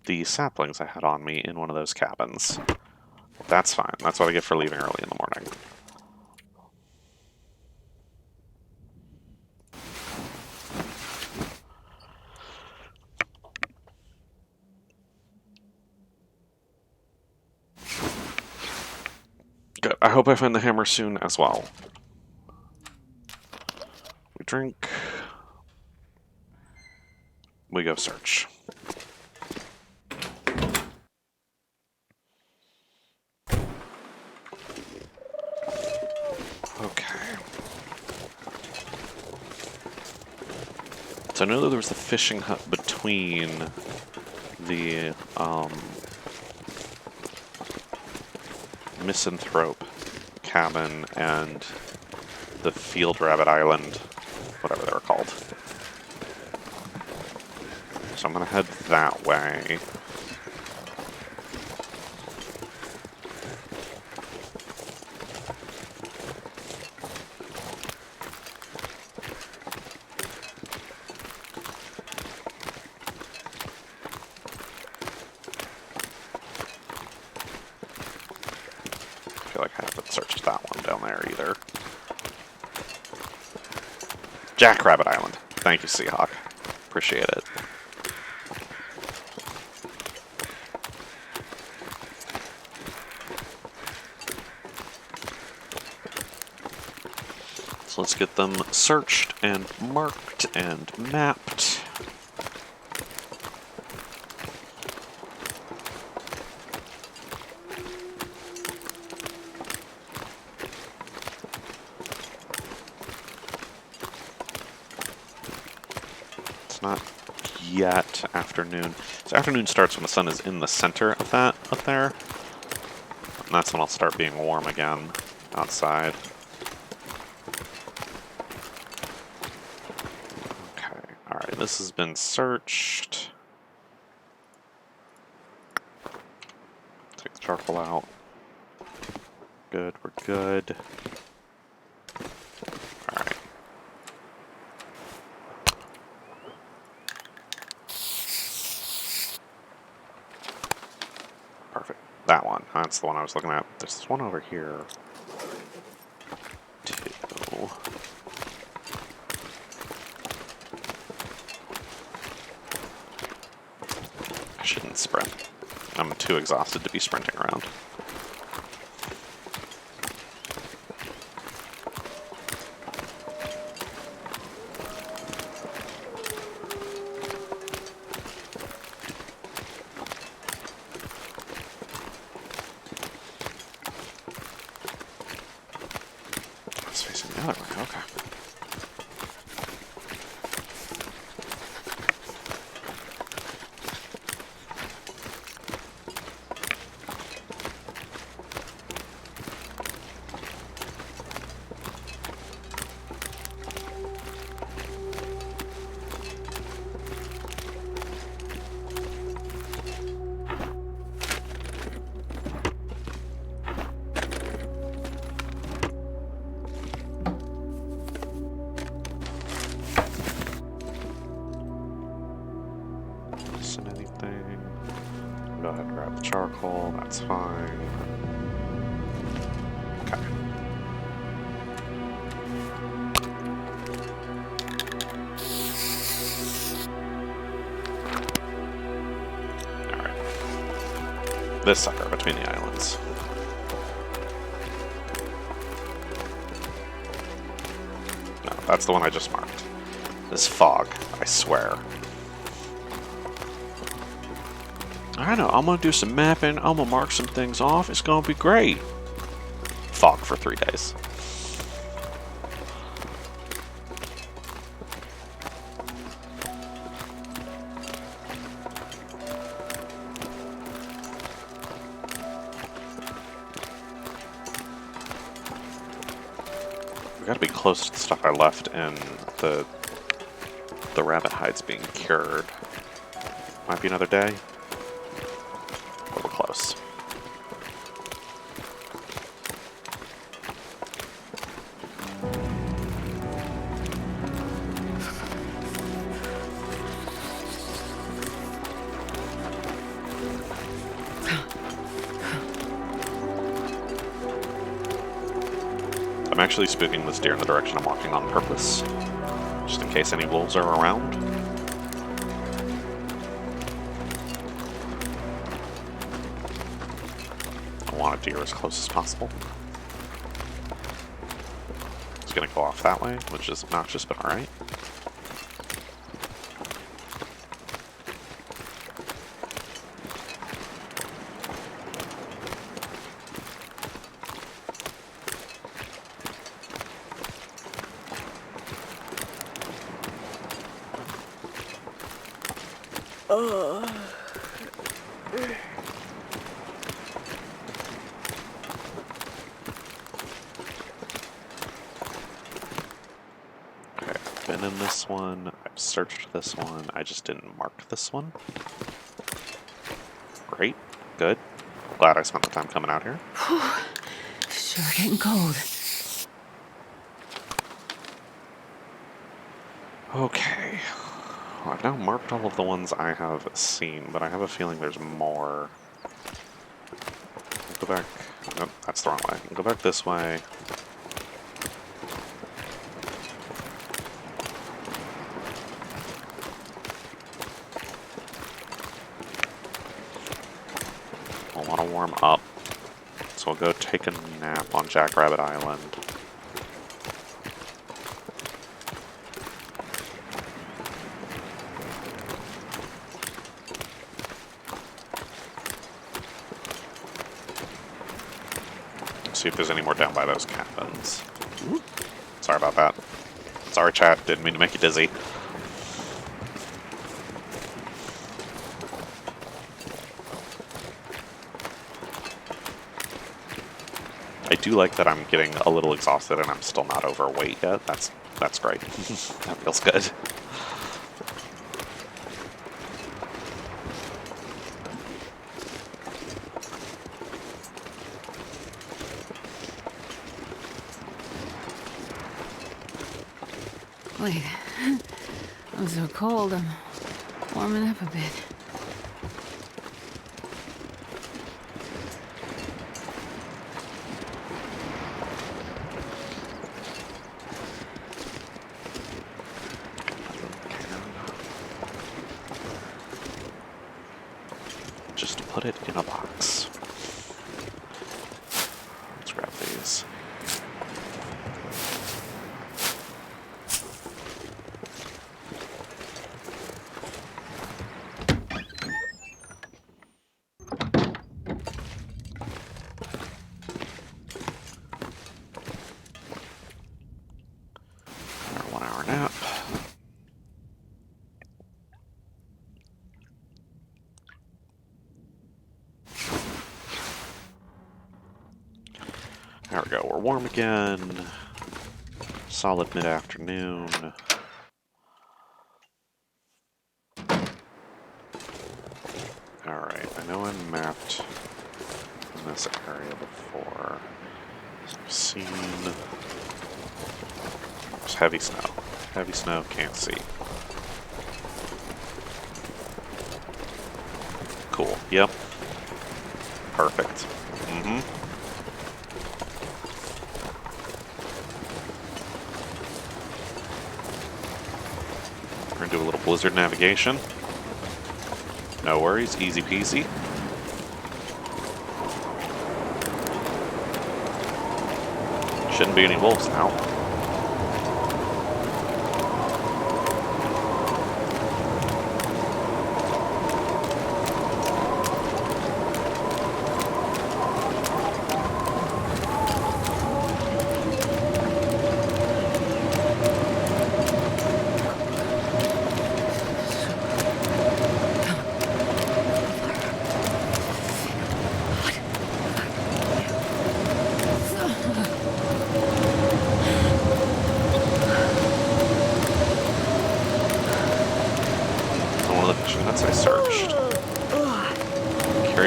the saplings I had on me in one of those cabins. That's fine. That's what I get for leaving early in the morning. Good. I hope I find the hammer soon as well. We drink. We go search. Okay. So I know that there was a fishing hut between the Misanthrope cabin and the Field Rabbit Island, whatever they were called. So I'm gonna head that way. I feel like I haven't searched that one down there either. Jackrabbit Island. Thank you, Seahawk. Appreciate it. So let's get them searched and marked and mapped. It's not yet afternoon. So afternoon starts when the sun is in the center of that up there. And that's when I'll start being warm again outside. Okay, alright, this has been searched. Take the charcoal out. Good, we're good. Alright. Perfect. That one. That's the one I was looking at. There's this one over here. Two. I shouldn't sprint. I'm too exhausted to be sprinting around. It's facing the other way, okay. Missing anything? Go ahead and grab the charcoal, that's fine. Okay. Alright. This sucker between the islands. No, that's the one I just marked. This fog, I swear. I know, I'm gonna do some mapping, I'm gonna mark some things off, it's gonna be great. Fog for 3 days. We gotta be close to the stuff I left in the rabbit hides being cured. Might be another day, but we're close. I'm actually spooking this deer in the direction I'm walking on purpose, just in case any wolves are around. I want a deer as close as possible. It's gonna go off that way, which is obnoxious, but alright. Been in this one, I've searched this one, I just didn't mark this one. Great, good. Glad I spent the time coming out here. Sure getting cold. Okay. Well, I've now marked all of the ones I have seen, but I have a feeling there's more. Go back. Nope, that's the wrong way. Go back this way. I want to warm up, so we'll go take a nap on Jackrabbit Island. See if there's any more down by those cabins. Sorry about that. Sorry, chat. Didn't mean to make you dizzy. I do like that I'm getting a little exhausted and I'm still not overweight yet. That's great. That feels good. Wait. I'm so cold, I'm warming up a bit. Just put it in a box. Let's grab these. Our 1 hour nap. There we go, we're warm again. Solid mid-afternoon. Alright, I know I mapped in this area before. I've seen... There's heavy snow. Heavy snow, can't see. Cool, yep. Perfect. Mm-hmm. We're gonna do a little blizzard navigation. No worries, easy peasy. Shouldn't be any wolves now.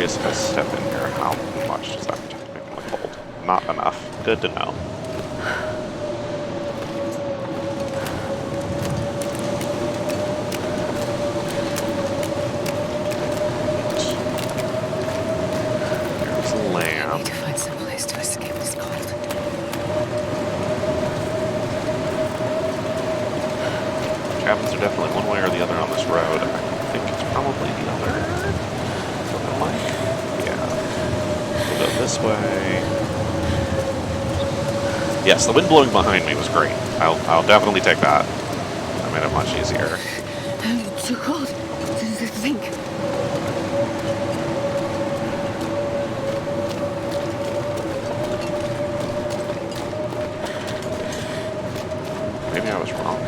curious if I step in here, how much does that protect me from the cold? Not enough. Good to know. Here's the I lamp. need to find some place to escape this cold. Cabins are definitely one way or the other on this road. I think it's probably the other. Looking like. Yeah. We'll go this way. Yes, the wind blowing behind me was great. I'll definitely take that. That made it much easier. I'm too cold to think. Maybe I was wrong.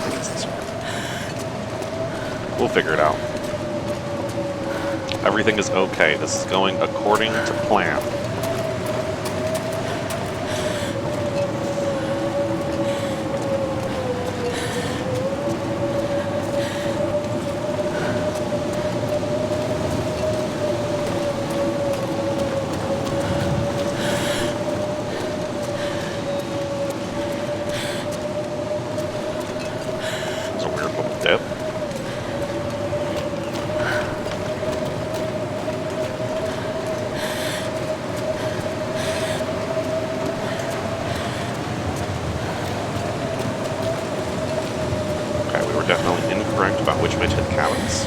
I guess this way. We'll figure it out. Everything is okay. This is going according to plan. There's a weird little dip. Definitely incorrect about which way to the cabins.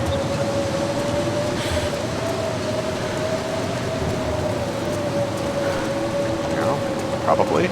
Yeah, probably.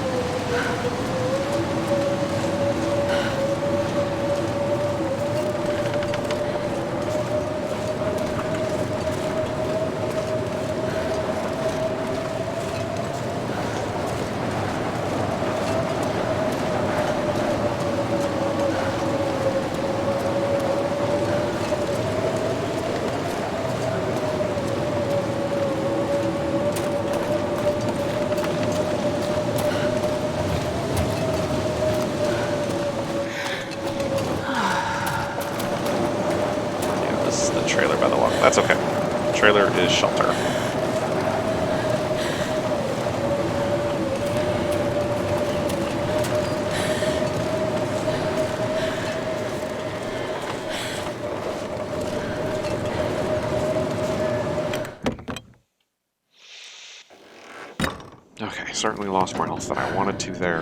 Trailer by the walk. That's okay. Trailer is shelter. Okay, certainly lost more health than I wanted to there.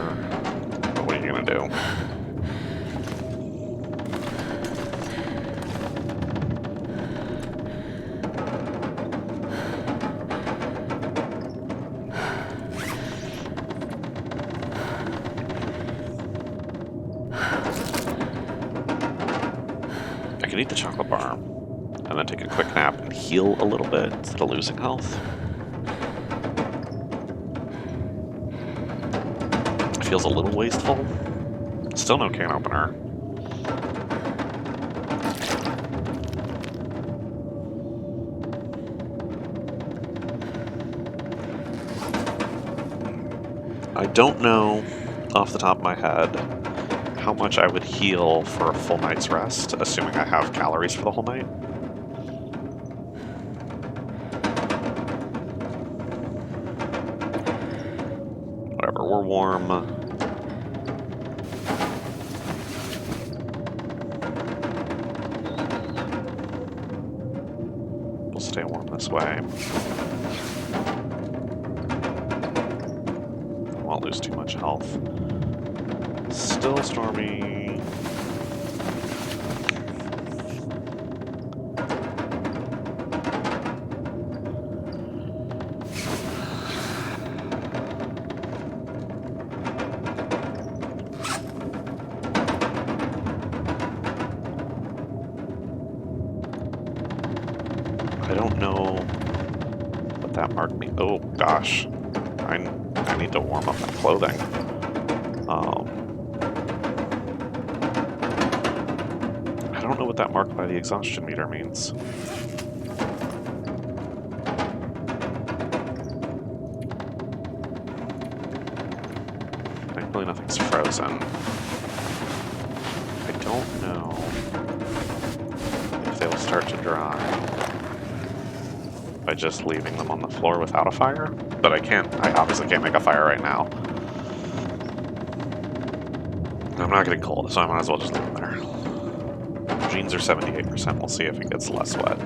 But what are you gonna do? I can eat the chocolate bar, and then take a quick nap and heal a little bit instead of losing health. Feels a little wasteful. Still no can opener. I don't know off the top of my head how much I would heal for a full night's rest, assuming I have calories for the whole night. Whatever, we're warm. We'll stay warm this way. Won't lose too much health. Still stormy. I don't know what that marked me. Oh gosh, I need to warm up my clothing. I don't know what that mark by the exhaustion meter means. Thankfully nothing's frozen. I don't know they will start to dry by just leaving them on the floor without a fire. But I obviously can't make a fire right now. I'm not getting cold, so I might as well just leave them there. Jeans are 78%. We'll see if it gets less wet.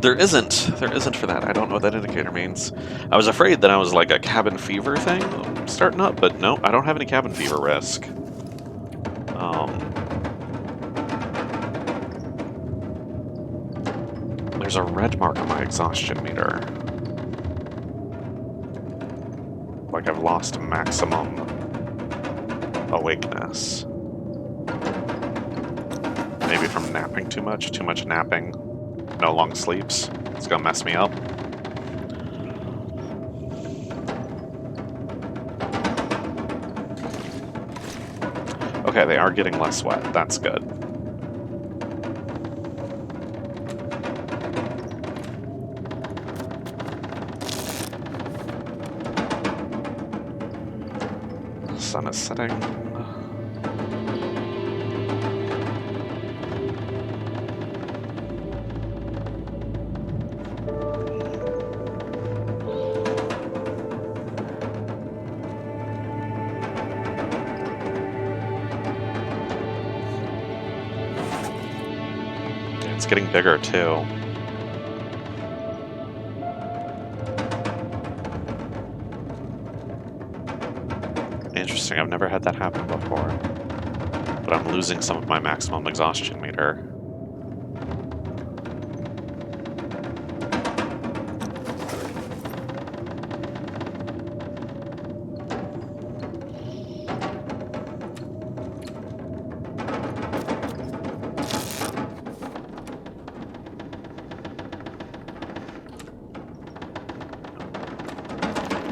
There isn't for that. I don't know what that indicator means. I was afraid that I was like a cabin fever thing starting up, but no, I don't have any cabin fever risk. There's a red mark on my exhaustion meter. Like I've lost maximum awakeness. Maybe from napping too much napping, no long sleeps. It's gonna mess me up. Okay, they are getting less wet. That's good. The sun is setting. It's getting bigger too. Interesting, I've never had that happen before. But I'm losing some of my maximum exhaustion meter.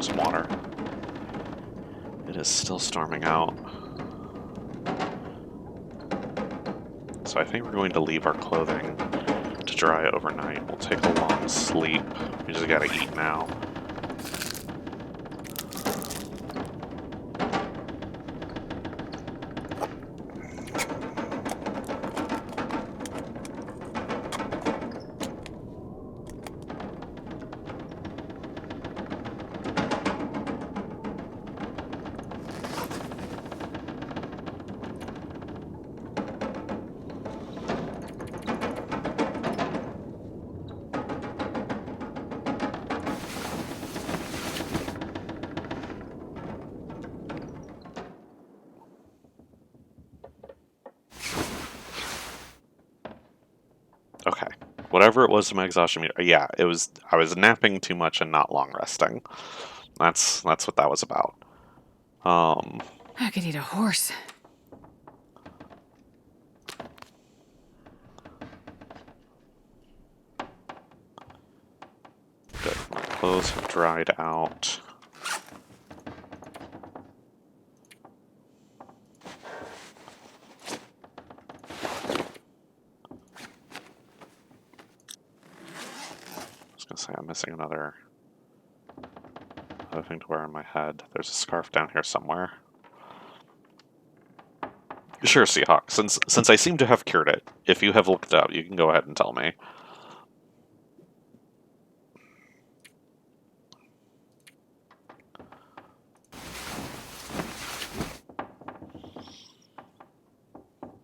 Some water. It is still storming out. So I think we're going to leave our clothing to dry overnight. We'll take a long sleep. We just gotta eat now. Okay. Whatever it was to my exhaustion meter, yeah, it was. I was napping too much and not long resting. That's what that was about. I could eat a horse. Good. My clothes have dried out. I was gonna say I'm missing another thing to wear on my head. There's a scarf down here somewhere. Sure, Seahawk. Since I seem to have cured it, if you have looked it up, you can go ahead and tell me.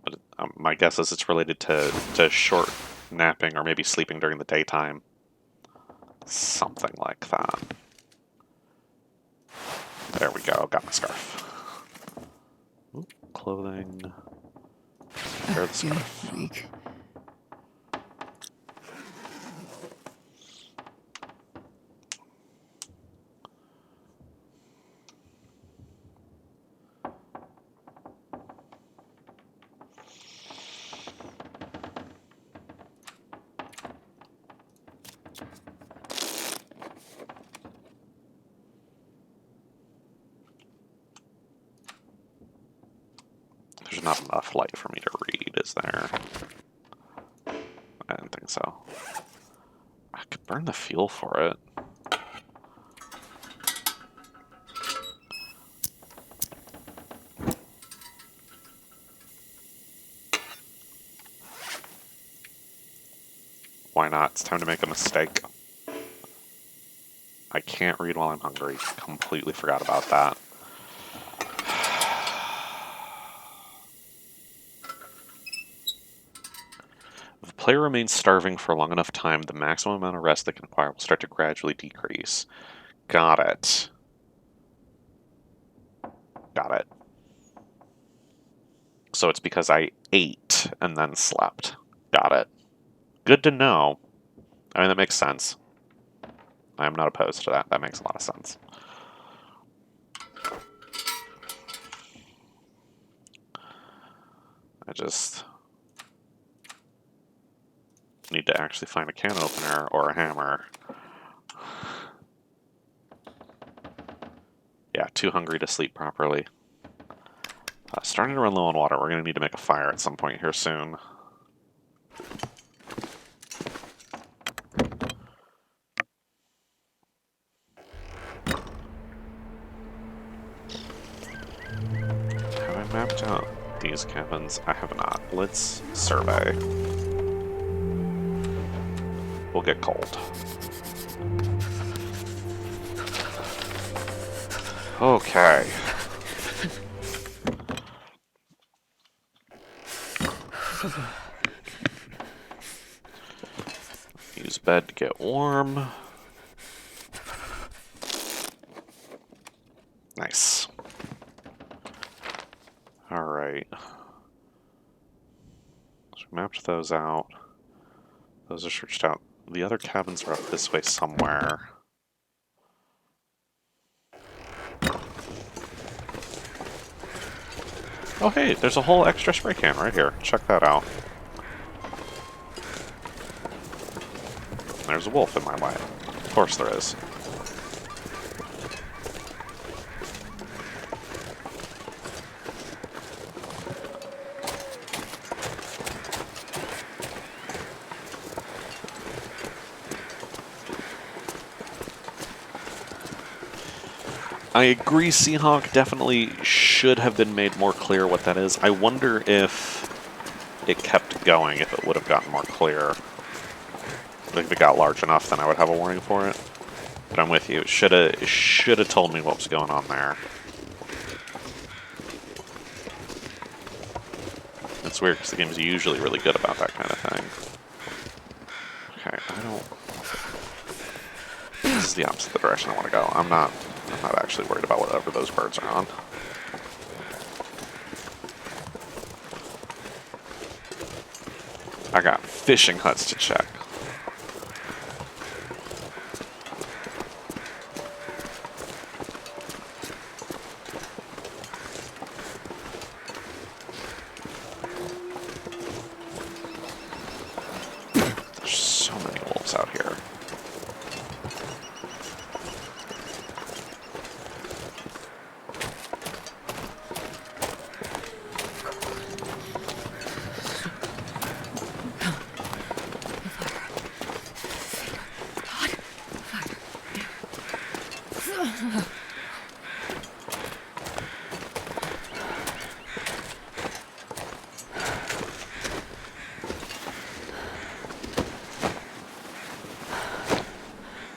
But my guess is it's related to short napping or maybe sleeping during the daytime. Something like that. There we go. Got my scarf. Ooh, clothing. Wear the scarf. Weak. There's not enough light for me to read, is there? I didn't think so. I could burn the fuel for it. Why not? It's time to make a mistake. I can't read while I'm hungry. Completely forgot about that. If the player remains starving for a long enough time, the maximum amount of rest they can acquire will start to gradually decrease. Got it. Got it. So it's because I ate and then slept. Got it. Good to know. I mean, that makes sense. I'm not opposed to that. That makes a lot of sense. I just need to actually find a can opener or a hammer. Yeah, too hungry to sleep properly. Starting to run low on water. We're going to need to make a fire at some point here soon. Have I mapped out these cabins? I have not. Let's survey. We'll get cold. Okay. Use bed to get warm. Nice. Alright. So we mapped those out. Those are searched out. The other cabins are up this way somewhere. Oh hey, there's a whole extra spray can right here. Check that out. There's a wolf in my way. Of course there is. I agree, Seahawk definitely should have been made more clear what that is. I wonder if it kept going, if it would have gotten more clear. If it got large enough, then I would have a warning for it. But I'm with you. It should have told me what was going on there. It's weird because the game's usually really good about that kind of thing. Okay, I don't... This is the opposite direction I want to go. I'm not actually worried about whatever those birds are on. I got fishing huts to check. There's so many wolves out here.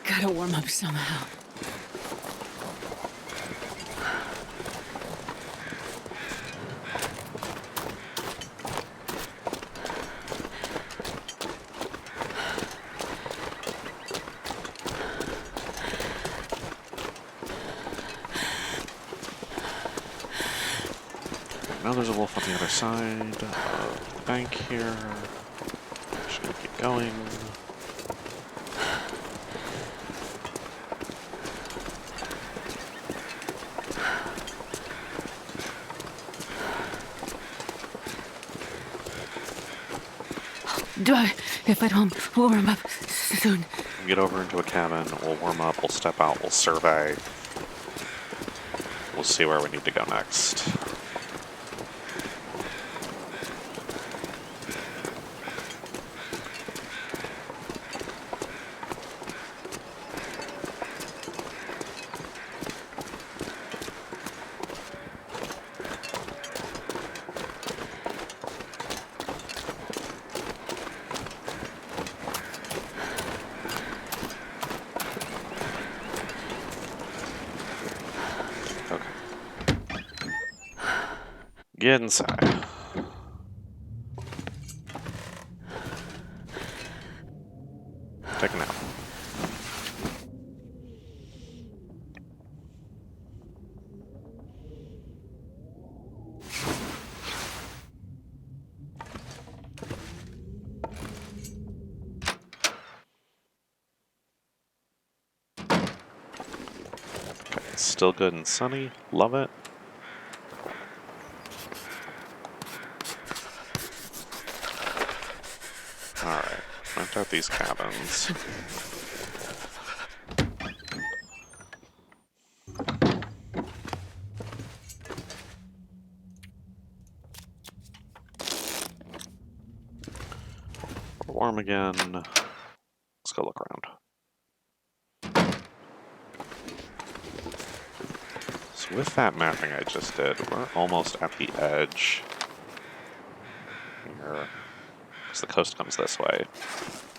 Gotta warm up somehow. Now there's a wolf on the other side of the bank here. Just gonna keep going. If I don't warm up soon. Get over into a cabin, we'll warm up, we'll step out, we'll survey. We'll see where we need to go next. Get inside. Take a nap. Okay, it's still good and sunny. Love it. Alright, rent out these cabins. We're warm again. Let's go look around. So with that mapping I just did, we're almost at the edge here. Because the coast comes this way.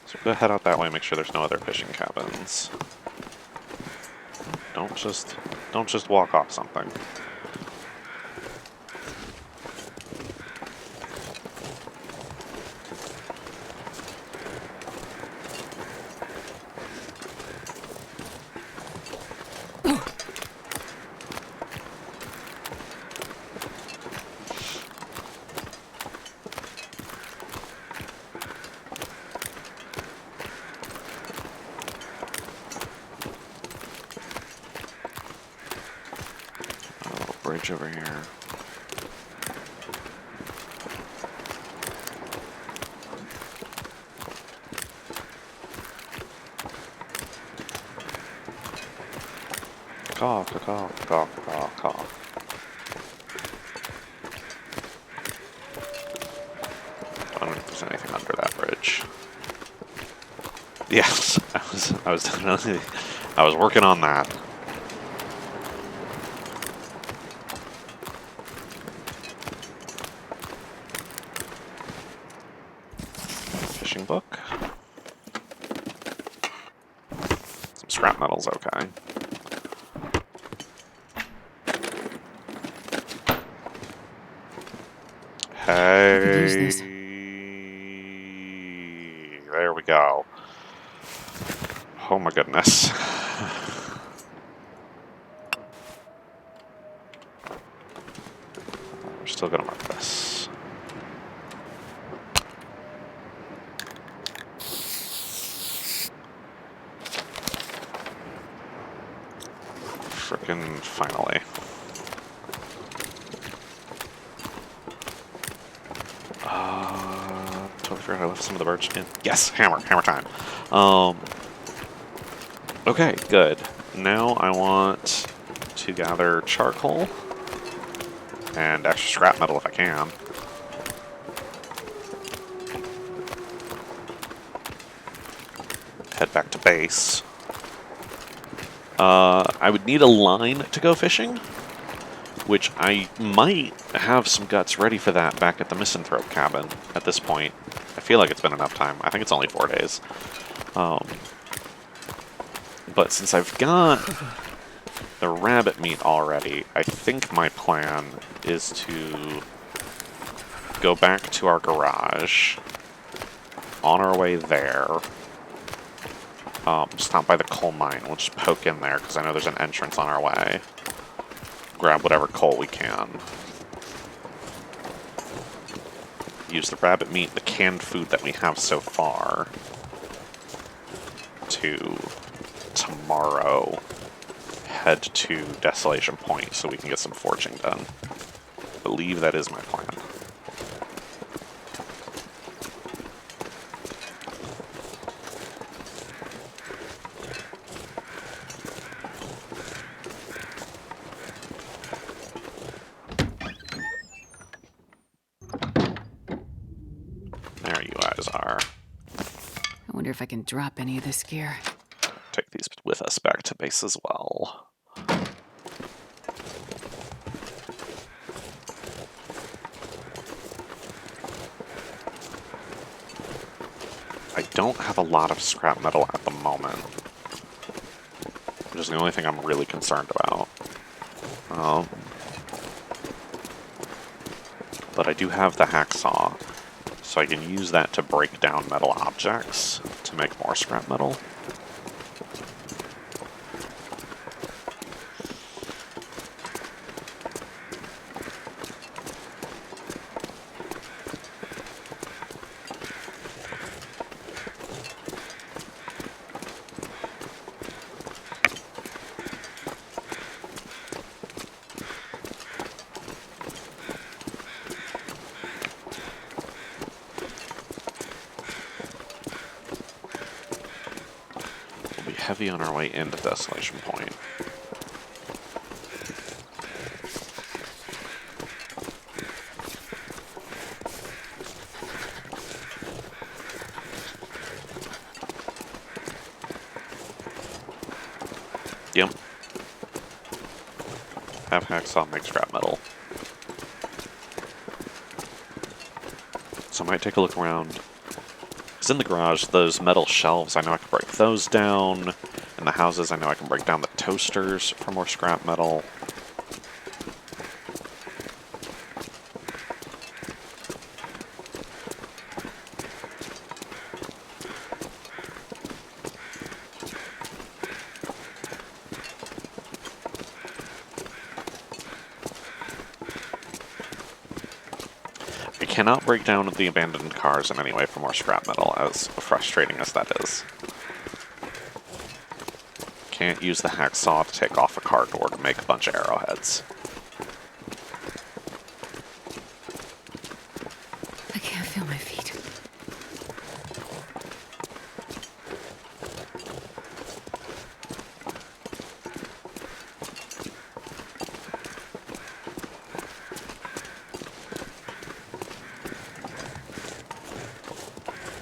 So we'll go head out that way, make sure there's no other fishing cabins. Don't just walk off something. Bridge over here. Caw, caw, caw, caw, caw. Don't know if there's anything under that bridge. Yes, I was definitely, I was working on that. Fishing book. Some scrap metal's okay. Hey, could use this. There we go. Oh my goodness. We're still gonna mark this. Frickin' finally. Totally forgot I left some of the birch in. Yes, hammer time. Okay, good. Now I want to gather charcoal and extra scrap metal if I can. Head back to base. I would need a line to go fishing, which I might have some guts ready for that back at the Misanthrope cabin at this point. I feel like it's been enough time. I think it's only 4 days. But since I've got the rabbit meat already, I think my plan is to go back to our garage on our way there. Stop by the coal mine. We'll just poke in there because I know there's an entrance on our way. Grab whatever coal we can. Use the rabbit meat, the canned food that we have so far, to tomorrow head to Desolation Point so we can get some forging done. I believe that is my plan. There you guys are. I wonder if I can drop any of this gear. Take these with us back to base as well. I don't have a lot of scrap metal at the moment, which is the only thing I'm really concerned about. but I do have the hacksaw, so I can use that to break down metal objects to make more scrap metal. Heavy on our way into Desolation Point. Yep. Have hacksaw, make scrap metal. So I might take a look around. Because in the garage, those metal shelves, I know I can break those down. In the houses, I know I can break down the toasters for more scrap metal. I cannot break down the abandoned cars in any way for more scrap metal, as frustrating as that is. Can't use the hacksaw to take off a car door to make a bunch of arrowheads. I can't feel my feet.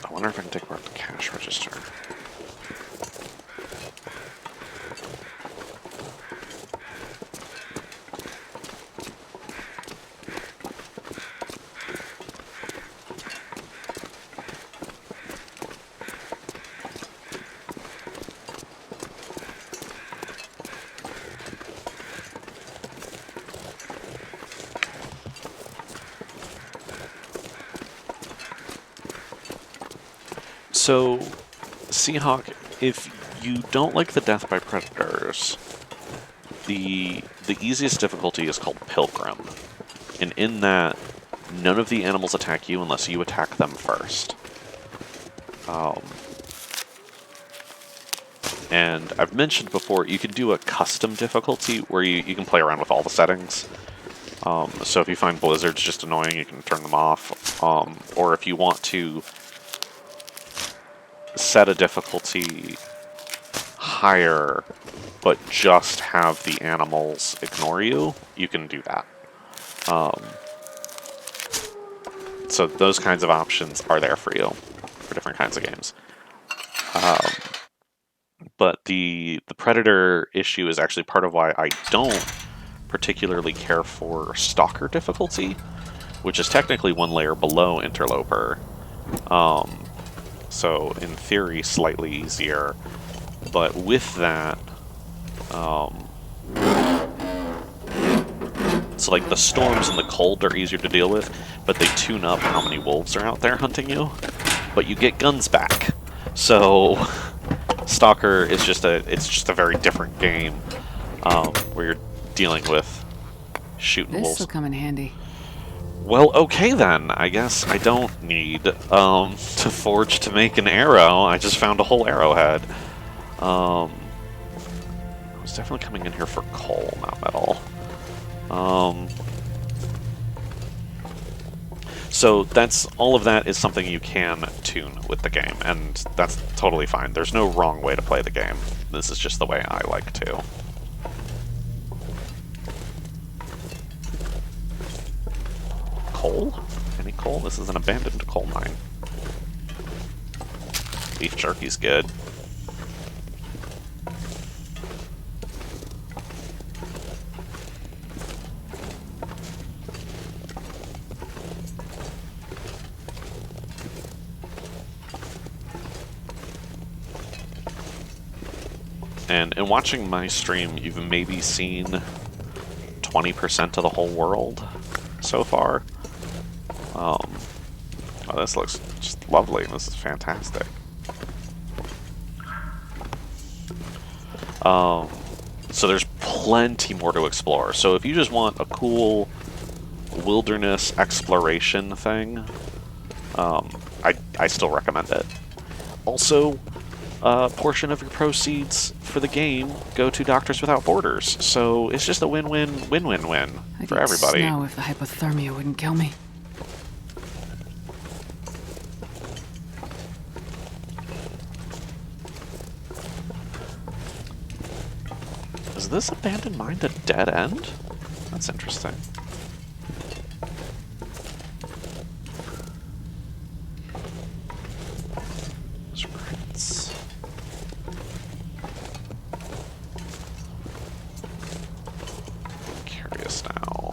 I wonder if I can take apart the cash register. So, Seahawk, if you don't like the death by predators, the easiest difficulty is called Pilgrim. And in that, none of the animals attack you unless you attack them first. And I've mentioned before, you can do a custom difficulty where you can play around with all the settings. So if you find blizzards just annoying, you can turn them off. Or if you want to set a difficulty higher, but just have the animals ignore you, you can do that. So those kinds of options are there for you for different kinds of games. But the Predator issue is actually part of why I don't particularly care for Stalker difficulty, which is technically one layer below Interloper. So in theory, slightly easier. But with that, so like the storms and the cold are easier to deal with, but they tune up how many wolves are out there hunting you. But you get guns back. So Stalker is just a very different game where you're dealing with shooting wolves. This'll come in handy. Well, okay then. I guess I don't need to forge to make an arrow. I just found a whole arrowhead. I was definitely coming in here for coal, not metal. So that's all of that is something you can tune with the game, and that's totally fine. There's no wrong way to play the game. This is just the way I like to. Coal? Any coal? This is an abandoned coal mine. Beef jerky's good. And in watching my stream, you've maybe seen 20% of the whole world so far. Oh, this looks just lovely. This is fantastic. So there's plenty more to explore. So if you just want a cool wilderness exploration thing, I still recommend it. Also, a portion of your proceeds for the game go to Doctors Without Borders. So it's just a win-win, win-win-win for everybody. I'd eat snow if the hypothermia wouldn't kill me. Is this abandoned mine a dead end? That's interesting. Sprites. Curious now.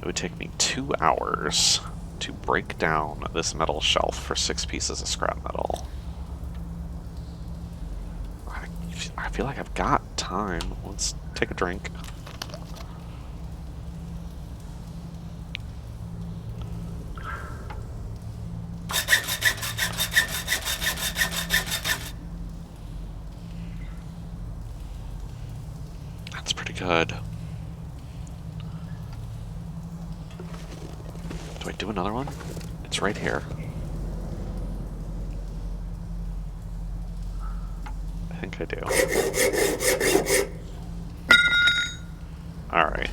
It would take me 2 hours to break down this metal shelf for 6 pieces of scrap metal. I feel like I've got time. Let's take a drink. That's pretty good. Do I do another one? It's right here. I think I do. Alright.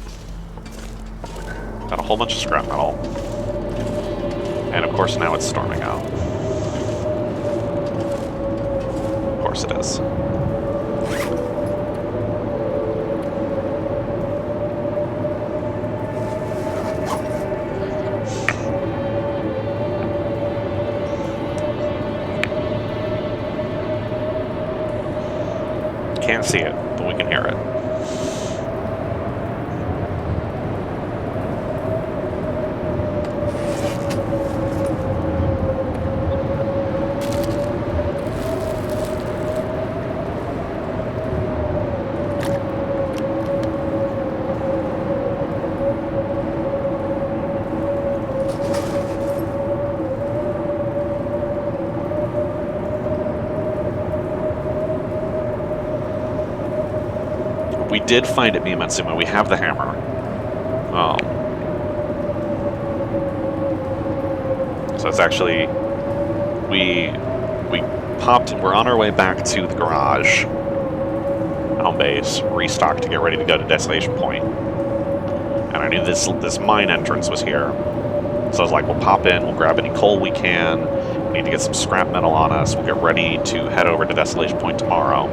Got a whole bunch of scrap metal. And of course now it's storming out. Of course it is. Can't see it, but we can hear it. We did find it, Miyamatsuma. We have the hammer. So it's actually... We popped and we're on our way back to the garage. Home base. Restock to get ready to go to Desolation Point. And I knew this mine entrance was here. So I was like, we'll pop in, we'll grab any coal we can. We need to get some scrap metal on us. We'll get ready to head over to Desolation Point tomorrow.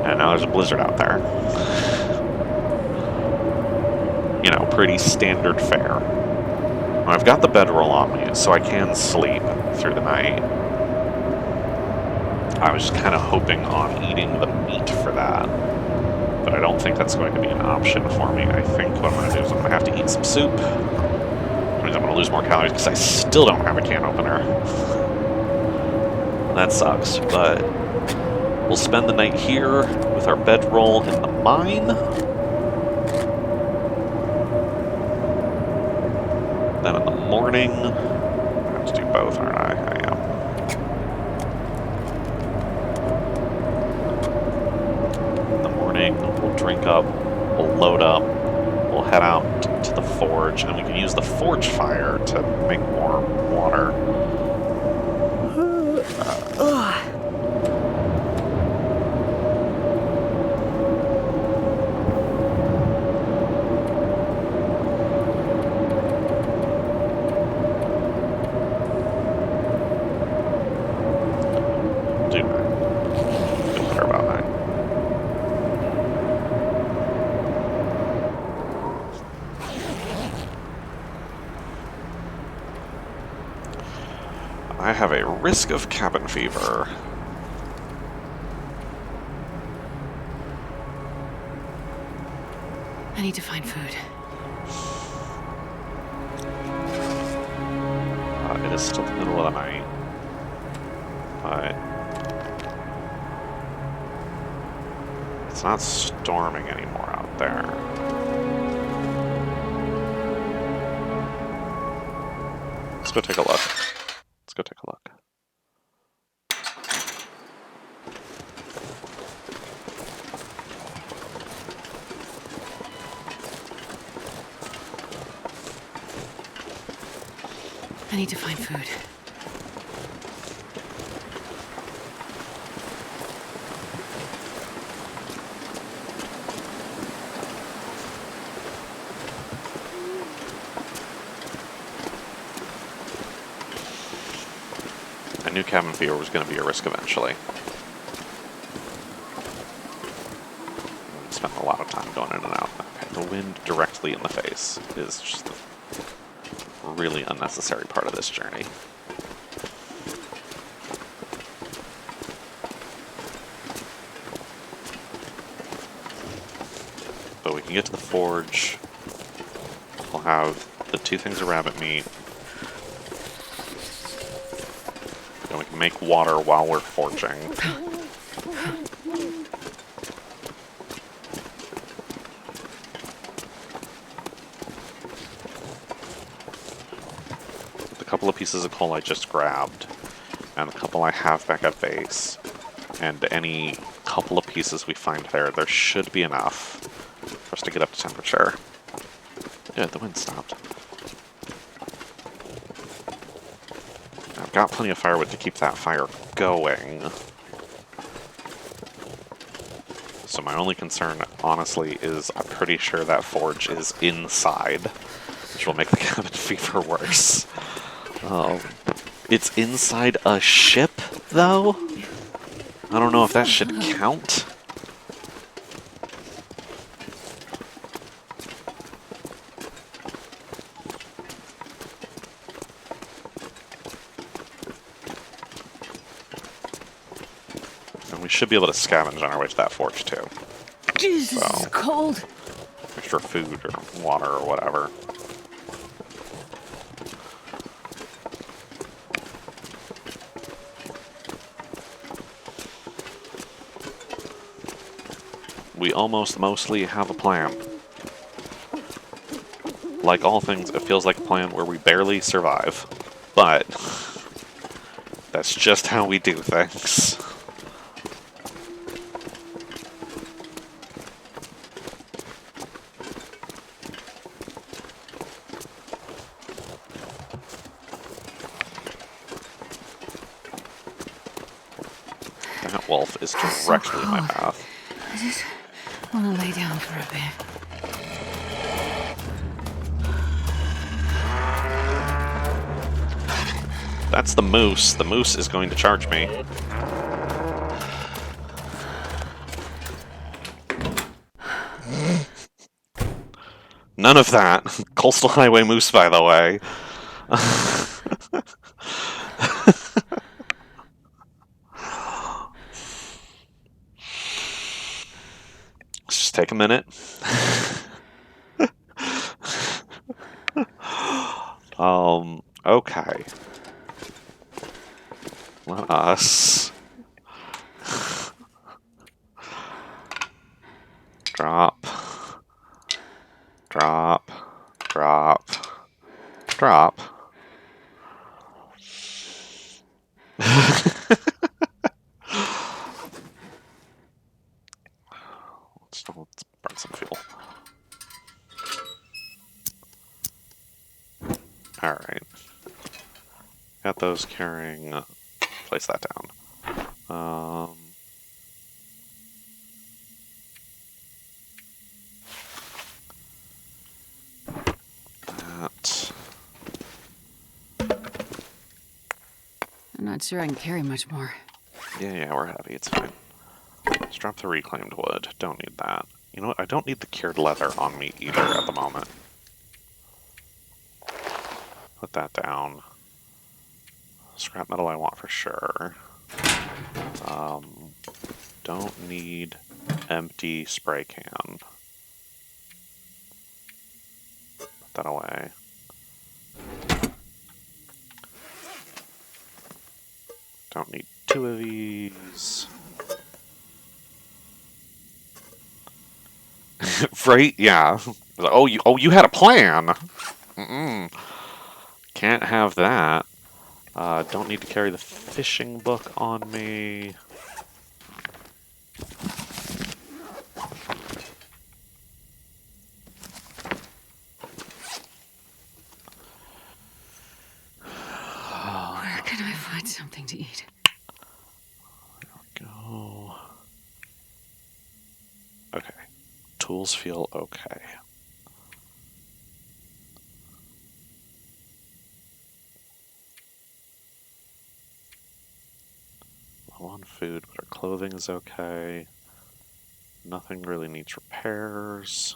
And now there's a blizzard out there. You know, pretty standard fare. I've got the bedroll on me, so I can sleep through the night. I was just kind of hoping on eating the meat for that. But I don't think that's going to be an option for me. I think what I'm going to do is I'm going to have to eat some soup. Which means I'm going to lose more calories because I still don't have a can opener. That sucks, but... We'll spend the night here with our bedroll in the mine. Then in the morning, I have to do both, aren't I? I am. In the morning, we'll drink up, we'll load up, we'll head out to the forge, and we can use the forge fire to make more water. I have a risk of cabin fever. I need to find food. It is still the middle of the night. But It's not storming anymore out there. Let's go take a look. Let's go take a look. I need to find food. I knew cabin fever was going to be a risk eventually. Spent a lot of time going in and out. Okay, the wind directly in the face is just a really unnecessary part of this journey. But we can get to the forge. We'll have the 2 things of rabbit meat. And we can make water while we're forging. The couple of pieces of coal I just grabbed, and the couple I have back at base, and any couple of pieces we find there should be enough for us to get up to temperature. Yeah, the wind stopped. I've got plenty of firewood to keep that fire going. So my only concern, honestly, is I'm pretty sure that forge is inside, which will make the cabin fever worse. It's inside a ship, though? I don't know if that should count. And we should be able to scavenge on our way to that forge, too. Jesus, So, it's cold. extra food or water or whatever. We mostly have a plan. Like all things, it feels like a plan where we barely survive. But that's just how we do things. That wolf is directly in my path. I just want to lay down for a bit. That's the moose. The moose is going to charge me. None of that. Coastal Highway moose, by the way. Let's just take a minute. Okay. Let us drop, drop, drop, drop. Let's burn some fuel. Alright. Got those carrying. Place that down. That. I'm not sure I can carry much more. Yeah, we're heavy. It's fine. Let's drop the reclaimed wood. Don't need that. You know what? I don't need the cured leather on me either at the moment. Put that down. Scrap metal I want for sure. Don't need empty spray can. Put that away. Don't need 2 of these. Right? Yeah. Like, you had a plan. Can't have that. Don't need to carry the fishing book on me. Where can I find something to eat? Go. Okay. Tools feel okay. Low on food, but our clothing is okay. Nothing really needs repairs.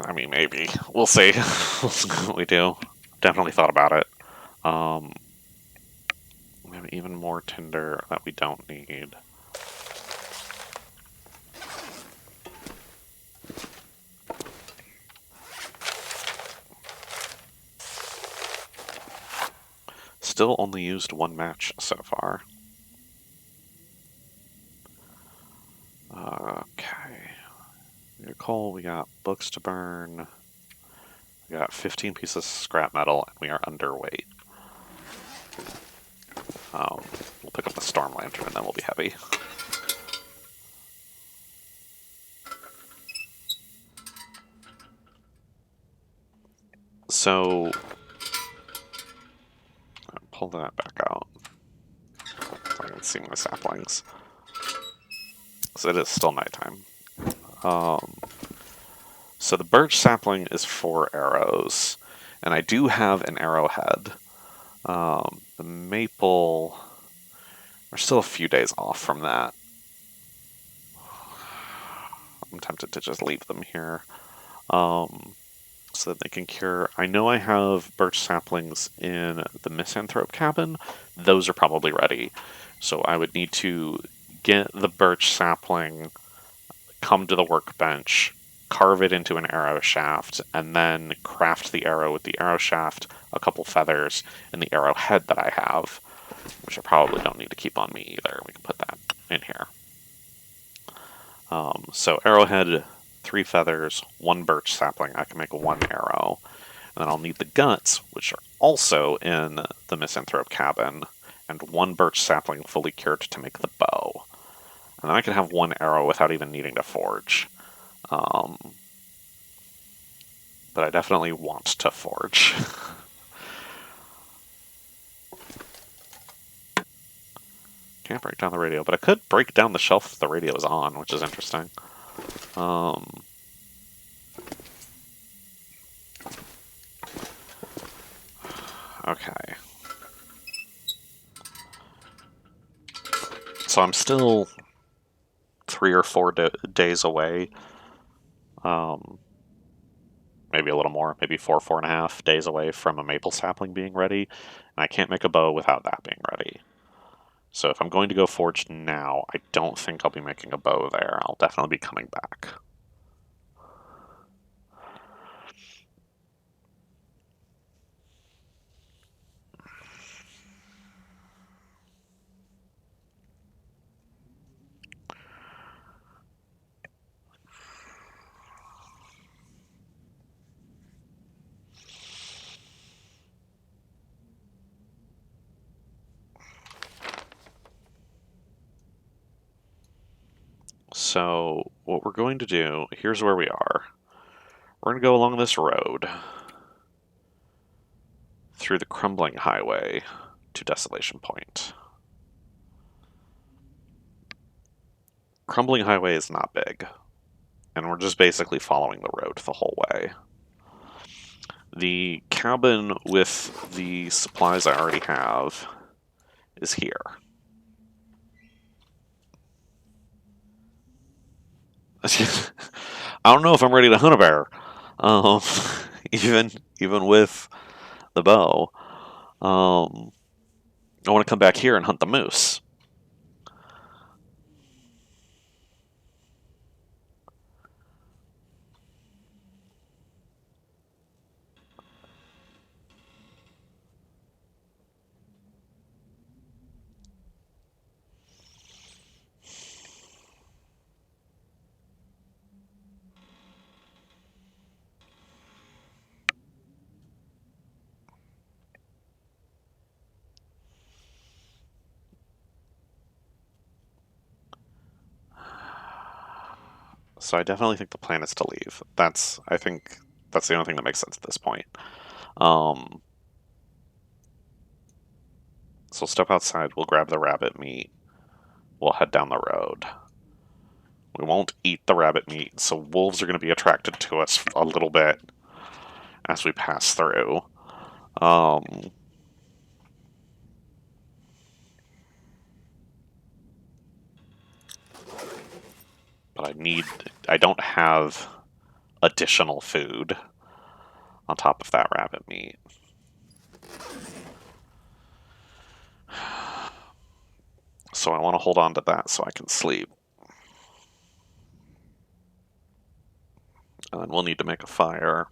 I mean, maybe. We'll see. We'll see what we do. Definitely thought about it. We have even more tinder that we don't need. Still only used one match so far. Okay. We got coal, we got books to burn. We got 15 pieces of scrap metal, and we are underweight. We'll pick up the storm lantern, and then we'll be heavy. So, pull that back out so I can see my saplings. Because it is still nighttime. So the birch sapling is 4 arrows, and I do have an arrowhead. The maple, we're still a few days off from that. I'm tempted to just leave them here. So that they can cure. I know I have birch saplings in the misanthrope cabin. Those are probably ready. So I would need to get the birch sapling, come to the workbench, carve it into an arrow shaft, and then craft the arrow with the arrow shaft, a couple feathers, and the arrowhead that I have, which I probably don't need to keep on me either. We can put that in here. So arrowhead, 3 feathers, 1 birch sapling. I can make 1 arrow. And then I'll need the guts, which are also in the misanthrope cabin, and 1 birch sapling fully cured to make the bow. And then I can have 1 arrow without even needing to forge. But I definitely want to forge. Can't break down the radio, but I could break down the shelf if the radio is on, which is interesting. Okay. So I'm still 3 or 4 days away. Maybe a little more, maybe 4.5 days away from a maple sapling being ready. And I can't make a bow without that being ready. So if I'm going to go forge now, I don't think I'll be making a bow there. I'll definitely be coming back. So what we're going to do, here's where we are. We're going to go along this road through the crumbling highway to Desolation Point. Crumbling highway is not big, and we're just basically following the road the whole way. The cabin with the supplies I already have is here. I don't know if I'm ready to hunt a bear, um, even with the bow. I want to come back here and hunt the moose. So I definitely think the plan is to leave. I think that's the only thing that makes sense at this point. So step outside, we'll grab the rabbit meat, we'll head down the road. We won't eat the rabbit meat, so wolves are going to be attracted to us a little bit as we pass through. But I don't have additional food on top of that rabbit meat. So I want to hold on to that so I can sleep. And then we'll need to make a fire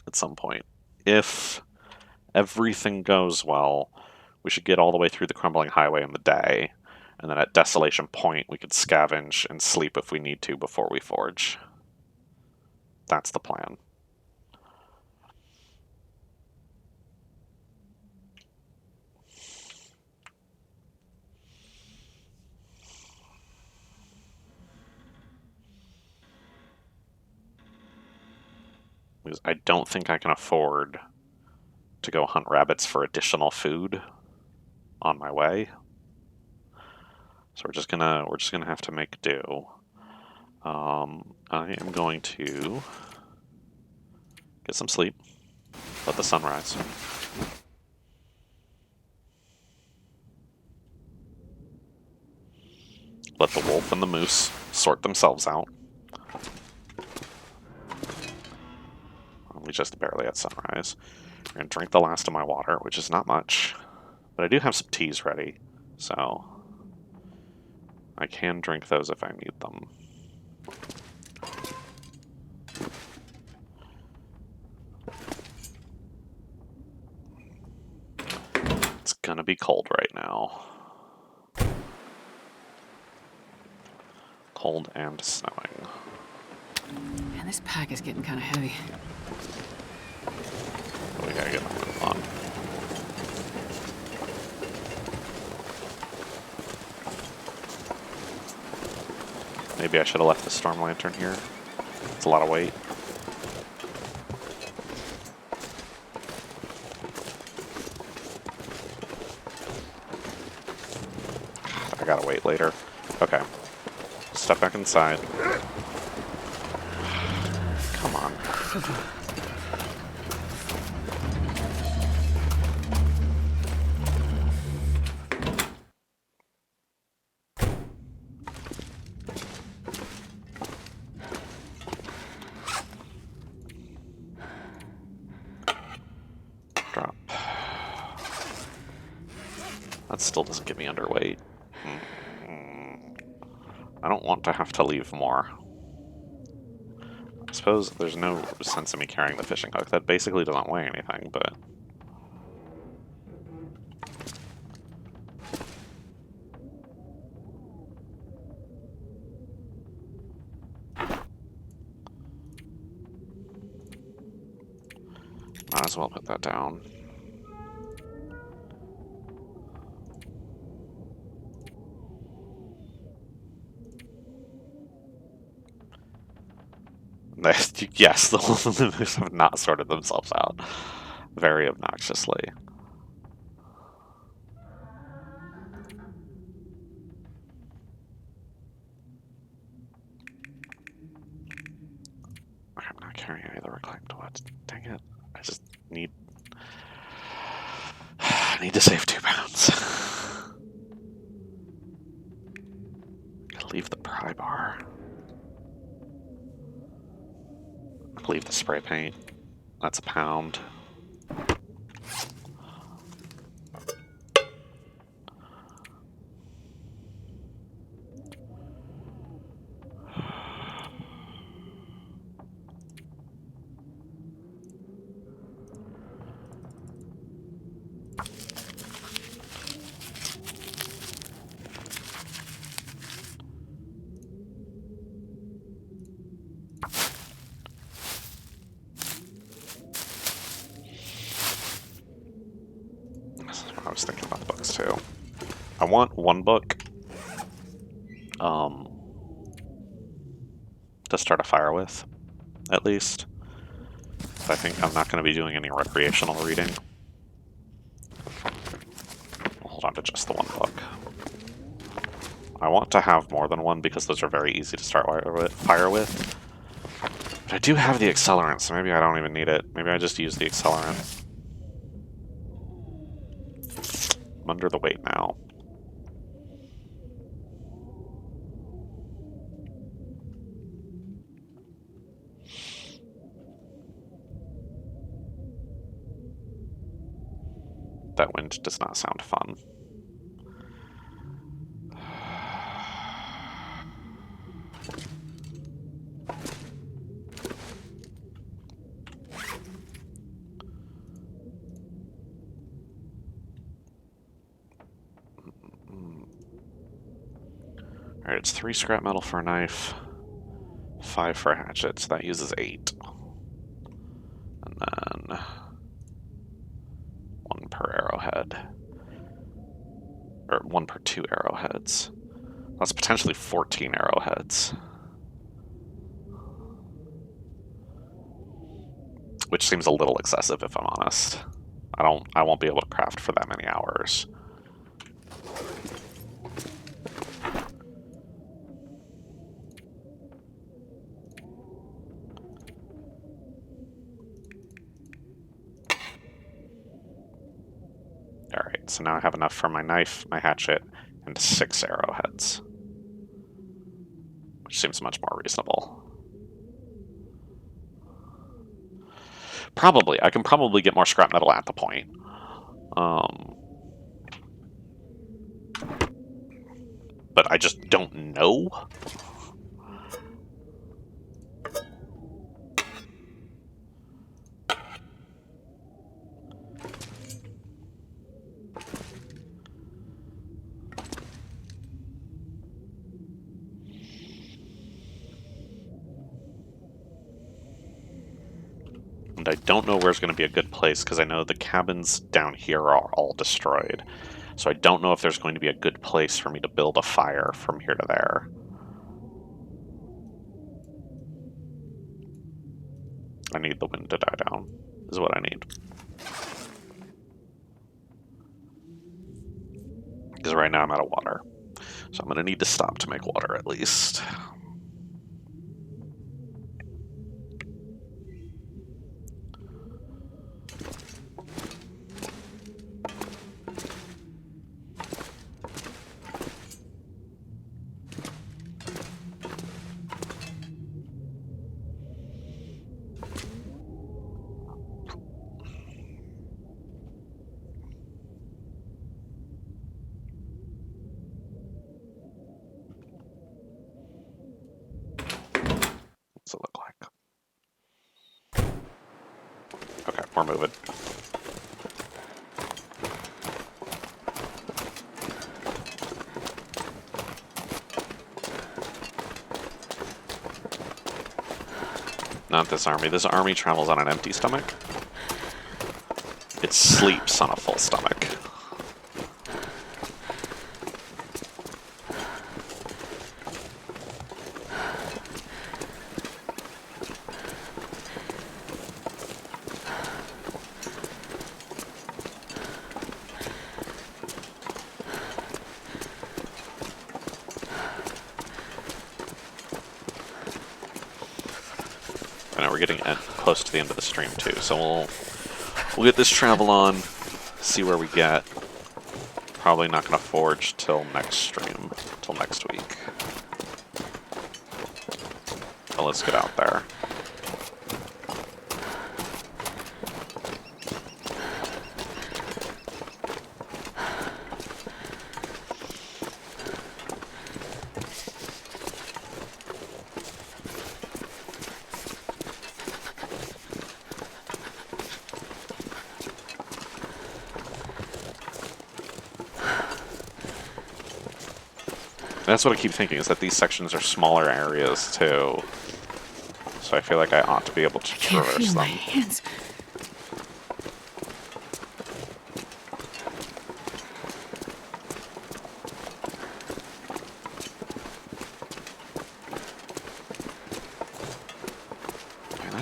at some point. If everything goes well, we should get all the way through the crumbling highway in the day, and then at Desolation Point we could scavenge and sleep if we need to before we forge. That's the plan. Because I don't think I can afford to go hunt rabbits for additional food on my way. So we're just gonna have to make do. I am going to get some sleep. Let the sun rise. Let the wolf and the moose sort themselves out. We just barely at sunrise. I'm going to drink the last of my water, which is not much. But I do have some teas ready, so I can drink those if I need them. It's gonna be cold right now. Cold and snowing. Man, this pack is getting kind of heavy. We gotta get a move on. Maybe I should have left the storm lantern here. It's a lot of weight. I gotta wait later. Okay. Step back inside. Come on. Drop. That still doesn't get me underweight. I don't want to have to leave more. I suppose there's no sense in me carrying the fishing hook. That basically doesn't weigh anything, but... might as well put that down. Yes, the moose have not sorted themselves out. Very obnoxiously. I'm not carrying any of the reclaimed wood. Dang it. I just need... I need to save 2 pounds. Leave the pry bar. Leave the spray paint. That's a pound. I was thinking about the books too. I want one book to start a fire with, at least. But I think I'm not going to be doing any recreational reading. I'll hold on to just the one book. I want to have more than one because those are very easy to start fire with. But I do have the accelerant, so maybe I don't even need it. Maybe I just use the accelerant. I'm under the weight now. That wind does not sound fun. Alright, it's 3 scrap metal for a knife, 5 for a hatchet, so that uses 8. And then 1 per arrowhead. Or 1 per 2 arrowheads. That's potentially 14 arrowheads. Which seems a little excessive, if I'm honest. I won't be able to craft for that many hours. Alright, so now I have enough for my knife, my hatchet, and 6 arrowheads. Which seems much more reasonable. Probably. I can probably get more scrap metal at the point. But I just don't know. And I don't know where's going to be a good place, because I know the cabins down here are all destroyed. So I don't know if there's going to be a good place for me to build a fire from here to there. I need the wind to die down, is what I need. Because right now I'm out of water. So I'm going to need to stop to make water at least. What's it look like? Okay, we're moving. Not this army. This army travels on an empty stomach. It sleeps on a full stomach. I know we're getting close to the end of the stream too, so we'll get this travel on, see where we get. Probably not going to forge till next stream, till next week. But let's get out there. That's what I keep thinking, is that these sections are smaller areas too. So I feel like I ought to be able to traverse them. My hands.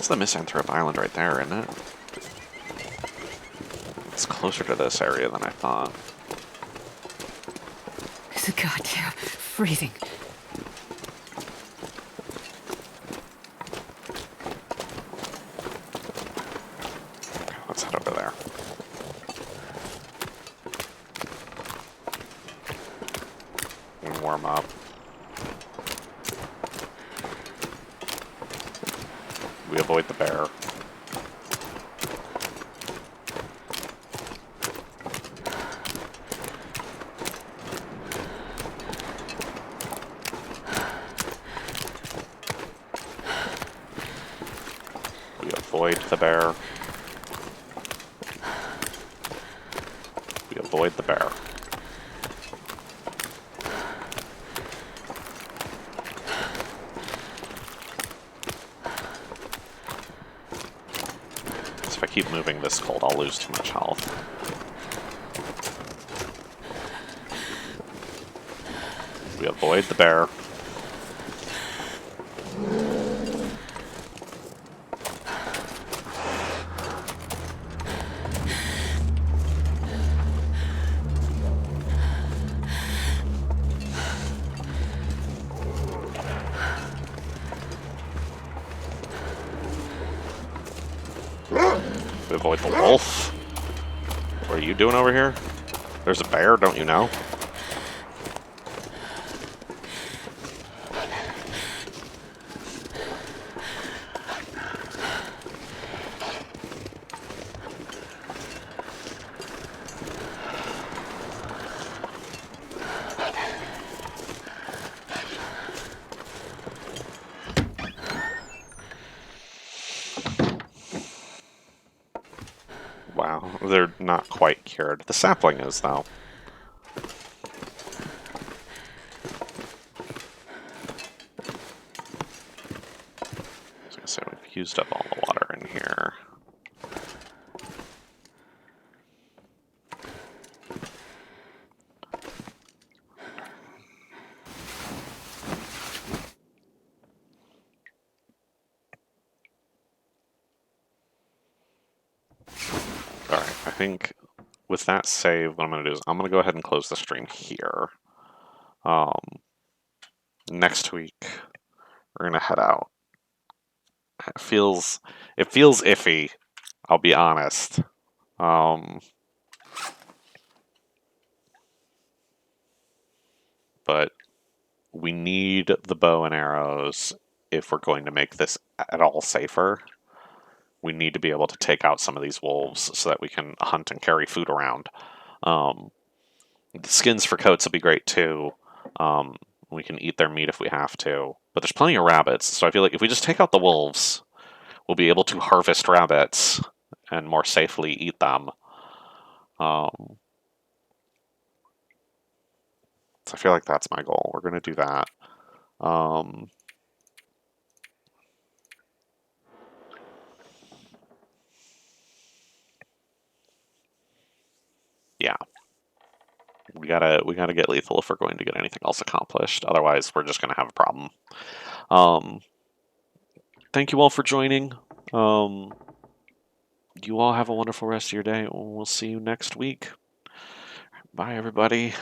That's the Misanthrope Island right there, isn't it? It's closer to this area than I thought. It's a goddamn freezing. Okay, let's head over there. We warm up. We avoid the bear. We avoid the bear. We avoid the bear. So if I keep moving this cold, I'll lose too much health. We avoid the bear. We avoid the wolf. What are you doing over here? There's a bear, don't you know? Wow, they're not quite cured. The sapling is, though. So we've used up all the water in here. Alright, I think with that save, what I'm going to do is I'm going to go ahead and close the stream here. Next week, we're going to head out. It feels iffy, I'll be honest. But we need the bow and arrows if we're going to make this at all safer. We need to be able to take out some of these wolves so that we can hunt and carry food around. The skins for coats will be great too. We can eat their meat if we have to. But there's plenty of rabbits, so I feel like if we just take out the wolves, we'll be able to harvest rabbits and more safely eat them. So I feel like that's my goal. We're going to do that. Yeah. We gotta get lethal if we're going to get anything else accomplished. Otherwise, we're just gonna have a problem. Thank you all for joining. You all have a wonderful rest of your day. We'll see you next week. Bye, everybody.